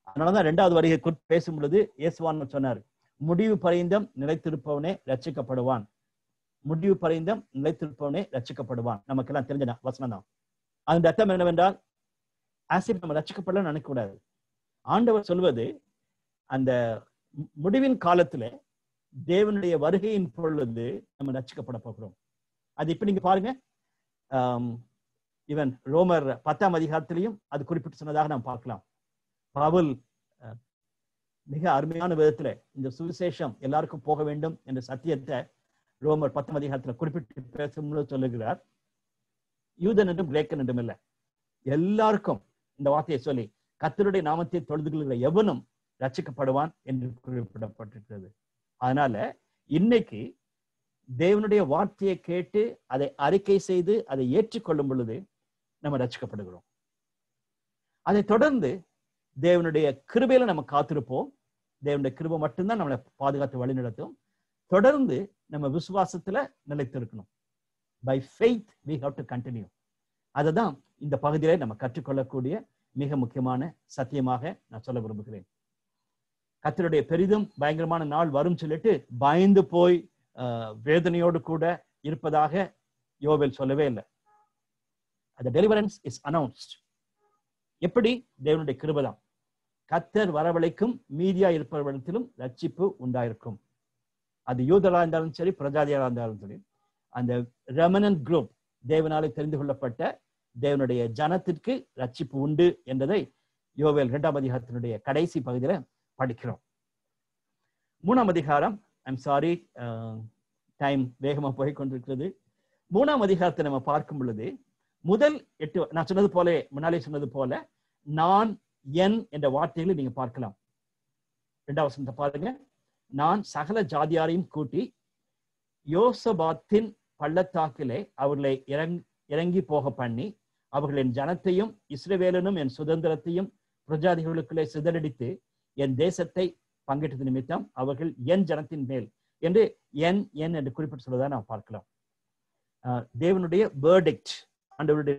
அதனாலதான் இரண்டாவது வருகை குறித்து பேசும் பொழுது இயேசுவான் சொன்னார், முடிவு பரியந்தம் நிலைத்திருப்பவனே ரட்சிக்கப்படுவான். முடிவு பரியந்தம் நிலைத்திருப்பவனே ரட்சிக்கப்படுவான். நமக்கெல்லாம் தெரிஞ்ச வசனம் தான். அதன் அர்த்தம் என்னவென்றால், ஆசிப் நம்ம ரட்சிக்கப்படலாம் நினைக்க கூடாது. ஆண்டவர் சொல்வது, அந்த முடிவின் காலத்துல தேவனுடைய வருகையின் பொழுது நம்ம ரட்சிக்கப்பட போகிறோம். அது இப்ப நீங்க பாருங்க, இவன் ரோமர் 10ஆம் அதிகாரத்திலையும் அது குறிப்பிட்டு சொன்னதாக நாம் பார்க்கலாம். பவுல் மிக அருமையான விதத்துல இந்த சுவிசேஷம் எல்லாருக்கும் போக வேண்டும் என்ற சத்தியத்தை ரோமர் 10ஆம் அதிகாரத்துல குறிப்பிட்டு பேசும்போது சொல்லுகிறார், யூதன் என்றும் கிரேக்கன் என்றும் இல்லை, எல்லாருக்கும் இந்த வார்த்தையை சொல்லி கர்த்தருடைய நாமத்தை தொழுதுகிற எவனும் ரட்சிக்கப்படுவான் என்று குறிப்பிடப்பட்டிருக்கிறது. அதனால இன்னைக்கு தேவனுடைய வார்த்தையை கேட்டு அதை அறிக்கை செய்து அதை ஏற்றுக்கொள்ளும் பொழுது நம்ம ரட்சிக்கப்படுகிறோம். அதை தொடர்ந்து தேவனுடைய கிருபையில நம்ம காத்திருப்போம். தேவனுடைய கிருபை மட்டும்தான் நம்மளை பாதுகாத்து வழி நடத்தும். தொடர்ந்து நம்ம விசுவாசத்துல நிலைத்திருக்கணும். By faith we have to continue. அதுதான் இந்த பகுதியில நம்ம கற்றுக்கொள்ளக்கூடிய மிக முக்கியமான சத்தியமாக நான் சொல்ல விரும்புகிறேன். கர்த்தருடைய பெரிதும் பயங்கரமான நாள் வரும் சொல்லிட்டு பயந்து போய் வேதனையோடு கூட இருப்பதாக யோவேல் சொல்லவே இல்லை. அந்த டெலிவரன்ஸ் இஸ் அனௌன்ஸ்ட். எப்படி? தேவனுடைய கிருபைதான். கர்த்தர் வரவழைக்கும் மீதியா இருப்பவரிடத்திலும் ரட்சிப்பு உண்டாயிருக்கும். அது யூதரா இருந்தாலும் சரி, பிரஜாதியா இருந்தாலும் சரி, அந்த ரெமனன்ட் குரூப், தேவனாலே தெரிந்து கொள்ளப்பட்ட தேவனுடைய ஜனத்திற்கு ரட்சிப்பு உண்டு என்பதை யோவேல் 2ஆம் அதிகாரத்தினுடைய கடைசி பகுதியில படிக்கிறோம். 3ஆம் அதிகாரம், ஐம் சாரி டைம் வேகமா போய் கொண்டிருக்கிறது. 3ஆம் அதிகாரத்தை நம்ம பார்க்கும் பொழுது முதல் 8, நான் சொன்னது போல, முன்னாலே சொன்னது போல, நான் என் என்ற வார்த்தைகளை நீங்க பார்க்கலாம். 2ஆம் வசனத்தை பாருங்க. நான் சகல ஜாதியாரையும் கூட்டி யோசபாத்தின் பள்ளத்தாக்கிலே அவர்களை இறங்கி போக பண்ணி, அவர்களின் ஜனத்தையும் இஸ்ரவேலனும் என் சுதந்திரத்தையும் பிரஜாதிகளுக்குள்ளே சிதறடித்து என் தேசத்தை பங்கிட்டது நிமித்தம் அவர்கள் என் ஜனத்தின் மேல் என்று என் என்று குறிப்பிட்டு சொல்வதை நாம் பார்க்கலாம். தேவனுடைய வேர்டிக்ட், ஆண்டவருடைய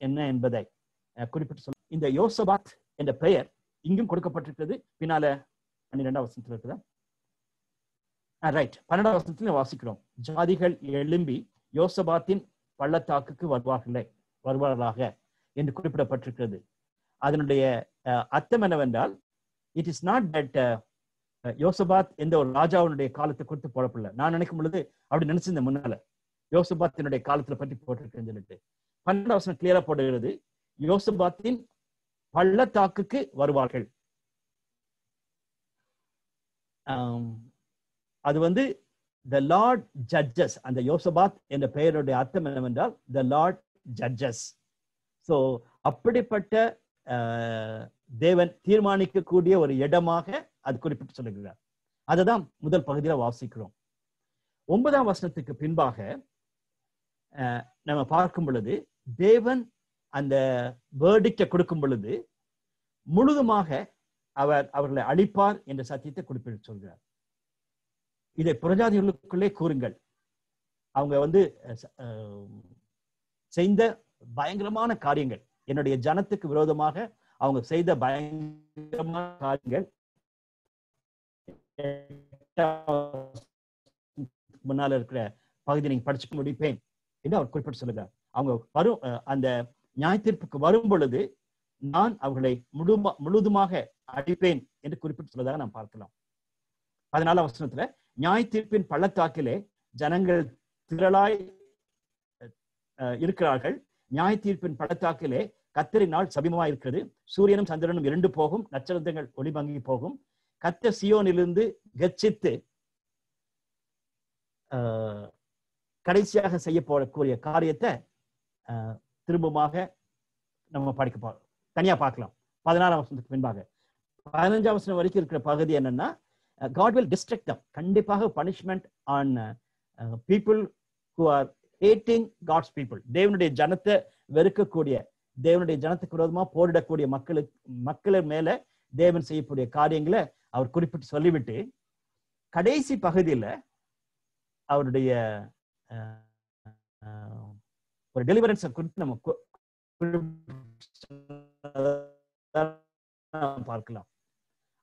என்ன என்பதை குறிப்பிட்டு சொல்ல, இந்த யோசபாத் என்ற பெயர் இங்கும் கொடுக்கப்பட்டிருக்கிறது. பின்னால 12ஆம் வசனத்தில் இருக்குதா? ரைட், 12ஆம் வசனத்துல வாசிக்கிறோம், ஜாதிகள் எழும்பி யோசபாத்தின் பள்ளத்தாக்குக்கு வருவார்களாக என்று குறிப்பிடப்பட்டிருக்கிறது. அதனுடைய அர்த்தம் என்னவென்றால், இட் இஸ் நாட் தட் யோசபாத் எந்த ஒரு ராஜாவுடைய காலத்தை குறித்து போடப்படல. நான் நினைக்கும் பொழுது அப்படி நினைச்சிருந்தேன் முன்னால, யோசபாத்தினுடைய காலத்துல பற்றி போட்டிருக்கேன்னு சொல்லிட்டு. 12ஆம் வசனம் கிளியரா போடுகிறது, யோசபாத்தின் பள்ளத்தாக்குக்கு வருவார்கள். அது வந்து the Lord judges. அந்த யோசபாத் என்ற பெயருடைய அர்த்தம் என்னவென்றால் the Lord judges. சோ அப்படிப்பட்ட தேவன் தீர்மானிக்கக்கூடிய ஒரு இடமாக அது குறிப்பிட்டு சொல்லுகிறார். அதுதான் முதல் பகுதியில வாசிக்கிறோம். 9ஆம் வசனத்துக்கு பின்பாக நம்ம பார்க்கும் பொழுது தேவன் அந்த வேர்டிக்டை கொடுக்கும் பொழுது முழுதுமாக அவர்களை அழிப்பார் என்ற சத்தியத்தை குறிப்பிட்டு சொல்கிறார். இதை புறஜாதிகளுக்குள்ளே கூறுங்கள், அவங்க வந்து செய்த பயங்கரமான காரியங்கள், என்னுடைய ஜனத்துக்கு விரோதமாக அவங்க செய்த பயங்கரமான காரியங்கள் முன்னால இருக்கிற பகுதி நீங்க படிச்சுக்க முடிப்பேன் என்று அவர் குறிப்பிட்டு சொல்லுகிறார். அவங்க வரும் அந்த நியாய தீர்ப்புக்கு வரும் பொழுது நான் அவர்களை முழுதுமாக அடிப்பேன் என்று குறிப்பிட்டு சொல்வதாக நாம் பார்க்கலாம். 14ஆம் வசனத்துல நியாய தீர்ப்பின் பள்ளத்தாக்கிலே ஜனங்கள் திரளாய் இருக்கிறார்கள். நியாய தீர்ப்பின் பள்ளத்தாக்கிலே கர்த்தரின் நாள் சமீபமாக இருக்கிறது. சூரியனும் சந்திரனும் இருண்டு போகும், நட்சத்திரங்கள் ஒளிமங்கி போகும். கர்த்தர் சீயோனிலிருந்து கர்ஜித்து கடைசியாக செய்ய போடக்கூடிய காரியத்தை திரும்பமாக நம்ம தனியா பார்க்கலாம். 16ஆம் வசனத்துக்கு பின்பாக 15ஆம் வசனம் வரைக்கும் இருக்கிற பகுதி என்னன்னா, God will distract them. கண்டிப்பாக punishment on people who are hating God's people. தேவனுடைய ஜனத்தை வெறுக்கக்கூடிய, தேவனுடைய ஜனத்துக்கு விரோதமா போரிடக்கூடிய மக்கள் மேல தேவன் செய்யக்கூடிய காரியங்களை அவர் குறிப்பிட்டு சொல்லிவிட்டு கடைசி பகுதியில அவருடைய ஒரு டெலிவரன்ஸை குறித்து நம்ம பார்க்கலாம்.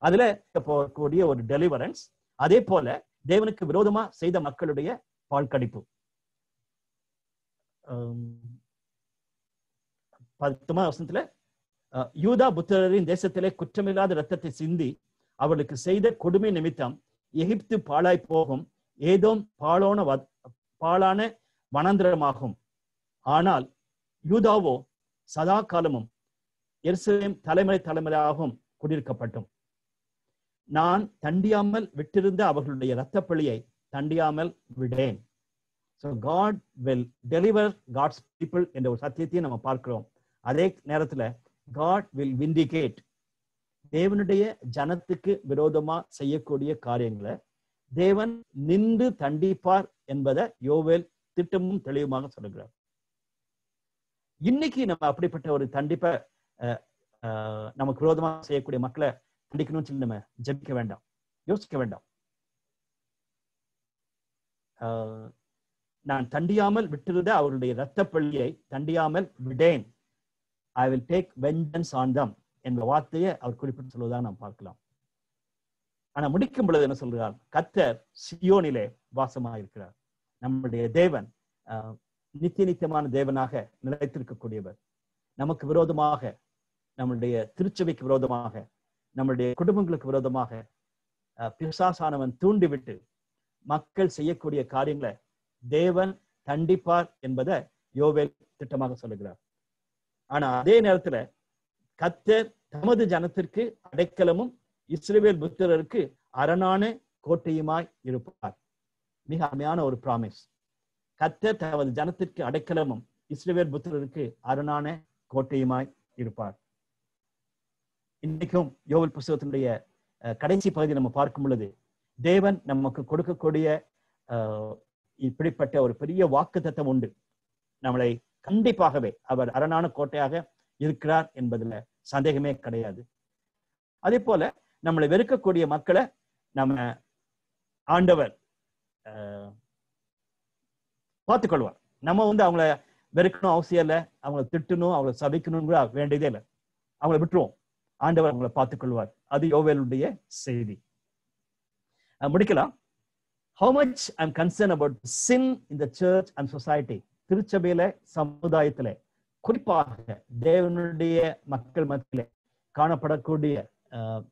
அதுல போகக்கூடிய ஒரு டெலிவரன்ஸ், அதே போல தேவனுக்கு விரோதமா செய்த மக்களுடைய பால்கடிப்பு. 10ஆம் வசனத்துல யூதா புத்திரரின் தேசத்திலே குற்றமில்லாத இரத்தத்தை சிந்தி அவர்களுக்கு செய்த கொடுமை நிமித்தம் எகிப்து பாழாய் போகும், ஏதோம் பாழான வனாந்திரமாகும். ஆனால் யூதாவோ சதா காலமும் எருசலேம் தலைமுறையாகவும் குடியிருக்கப்பட்டும். நான் தண்டியாமல் விட்டிருந்த அவர்களுடைய இரத்த பழியை தண்டியாமல் விடேன். So God will deliver God's people என்ற ஒரு சத்தியத்தையும் நம்ம பார்க்கிறோம். அதே நேரத்துல God will vindicate, தேவனுடைய ஜனத்துக்கு விரோதமா செய்யக்கூடிய காரியங்களை தேவன் நின்று தண்டிப்பார் என்பதை யோவேல் திட்டமும் தெளிவுமாக சொல்லுகிறார். இன்னைக்கு நம்ம அப்படிப்பட்ட ஒரு தண்டிப்பை நமக்கு விரோதமாக செய்யக்கூடிய மக்களை தண்டிக்கணும்னு சொல்லி நம்ம ஜெபிக்க வேண்டாம், யோசிக்க வேண்டாம். நான் தண்டியாமல் விட்டிருந்த அவருடைய இரத்த பழியை தண்டியாமல் விடேன், I will take vengeance on them என்ற வார்த்தையை அவர் குறிப்பிட்டு சொல்வதாக நாம் பார்க்கலாம். ஆனா முடிக்கும் பொழுது என்ன சொல்றார்? கர்த்தர் சியோனிலே வாசமாக இருக்கிறார். நம்முடைய தேவன் நித்தியமான தேவனாக நிலைத்திருக்கக்கூடியவர். நமக்கு விரோதமாக, நம்முடைய திருச்சபைக்கு விரோதமாக, நம்முடைய குடும்பங்களுக்கு விரோதமாக பிசாசானவன் தூண்டிவிட்டு மக்கள் செய்யக்கூடிய காரியங்களை தேவன் தண்டிப்பார் என்பதை யோவேல் திட்டமாக சொல்லுகிறார். ஆனா அதே நேரத்துல கர்த்தர் தமது ஜனத்திற்கு அடைக்கலமும் இஸ்ரவேல் புத்திரருக்கு அரணான கோட்டையுமாய் இருப்பார். மிக அருமையான ஒரு பிராமிஸ். கர்த்தர் தமது ஜனத்திற்கு அடைக்கலமும் இஸ்ரவேல் புத்திரருக்கு அரணான கோட்டையுமாய் இருப்பார். இன்னைக்கும் யோவேல் புத்தகத்தினுடைய கடைசி பகுதி நம்ம பார்க்கும் பொழுது தேவன் நமக்கு கொடுக்கக்கூடிய இப்படிப்பட்ட ஒரு பெரிய வாக்குத்தத்தம் உண்டு. நம்மளை கண்டிப்பாகவே அவர் அரணான கோட்டையாக இருக்கிறார் என்பதுல சந்தேகமே கிடையாது. அதே போல நம்மளை வெறுக்கக்கூடிய மக்களை நம்ம ஆண்டவர் பார்த்துக்கொள்வார். நம்ம அவங்கள வெறுக்கணும் அவசியம் இல்லை, அவங்களை திட்டணும், அவங்களை சபிக்கணுங்கிற வேண்டியதே இல்லை. அவங்களை விட்டுருவோம், ஆண்டவர் அவங்களை பார்த்துக்கொள்வார். அது யோவேலுடைய செய்தி. முடிக்கலாம். How much I'm concerned about sin in the church and society. திருச்சபையில, சமுதாயத்தில, குறிப்பாக தேவனுடைய மக்கள் மத்தியில காணப்படக்கூடிய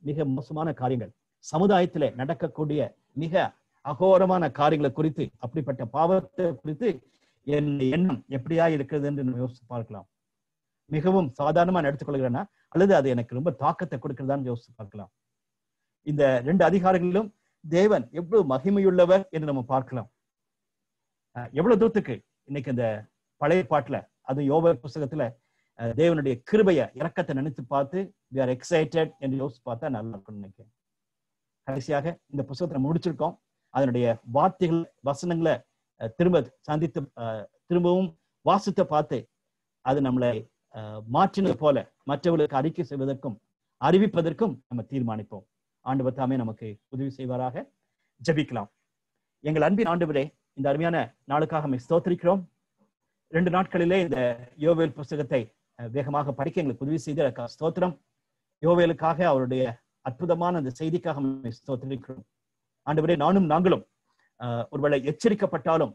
மிக மோசமான காரியங்கள், சமுதாயத்தில நடக்கக்கூடிய மிக அகோரமான காரியங்களை குறித்து, அப்படிப்பட்ட பாவத்தை குறித்து என் எண்ணம் எப்படியா இருக்கிறது என்று நம்ம யோசித்து பார்க்கலாம். மிகவும் சாதாரணமா எடுத்துக்கொள்கிறேன்னா அல்லது அது எனக்கு ரொம்ப தாக்கத்தை கொடுக்கிறதான்னு யோசித்து பார்க்கலாம். இந்த 2 அதிகாரங்களிலும் தேவன் எவ்வளவு மகிமையுள்ளவர் என்று நம்ம பார்க்கலாம். எவ்வளவு தூரத்துக்கு இன்னைக்கு இந்த பழைய பாட்டுல, அது யோவேல் புத்தகத்துல தேவனுடைய கிருபைய இரக்கத்தை நினைத்து பார்த்து we are excited என்று யோசிச்சு பார்த்தா நல்லா இருக்கும்னு நினைக்கிறேன். கடைசியாக இந்த புத்தகத்தை முடிச்சிருக்கோம். அதனுடைய வார்த்தைகள், வசனங்களை திரும்பவும் வாசித்த பார்த்து அது நம்மளை மாற்றினது போல மற்றவர்களுக்கு அறிக்கை செய்வதற்கும் அறிவிப்பதற்கும் நம்ம தீர்மானிப்போம். ஆண்டவர் தாமே நமக்கு உதவி செய்வாராக. ஜெபிக்கலாம். எங்கள் அன்பின் ஆண்டவரே, இந்த அருமையான நாளுக்காக நம்மை ஸ்தோத்திரிக்கிறோம். 2 நாட்களிலே இந்த யோவேல் புஸ்தகத்தை வேகமாக படிக்க எங்களுக்கு உதவி செய்து ஸ்தோத்திரம். யோவேலுக்காக அவருடைய அற்புதமான அந்த செய்திக்காக ஸ்தோத்திரிக்கிறோம். ஆண்டவரே, நாங்களும் ஒருவேளை எச்சரிக்கப்பட்டாலும்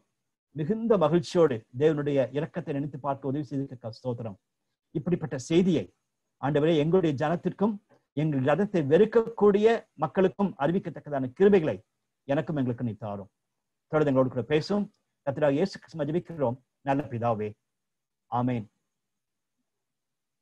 மிகுந்த மகிழ்ச்சியோடு தேவனுடைய இரக்கத்தை நினைத்து பார்க்க உதவி செய்திருக்க ஸ்தோத்திரம். இப்படிப்பட்ட செய்தியை ஆண்டவரே எங்களுடைய ஜனத்திற்கும் எங்கள் ஜனத்தை வெறுக்கக்கூடிய மக்களுக்கும் அறிவிக்கத்தக்கதான கிருபைகளை எனக்கும் எங்களுக்கு நீ தாரும். தொடர்ந்து எங்களோடு கூட பேசும் கர்த்தராகிய இயேசு கிறிஸ்துவை ஜெபிக்கிறோம் நல்ல பிதாவே, ஆமென்.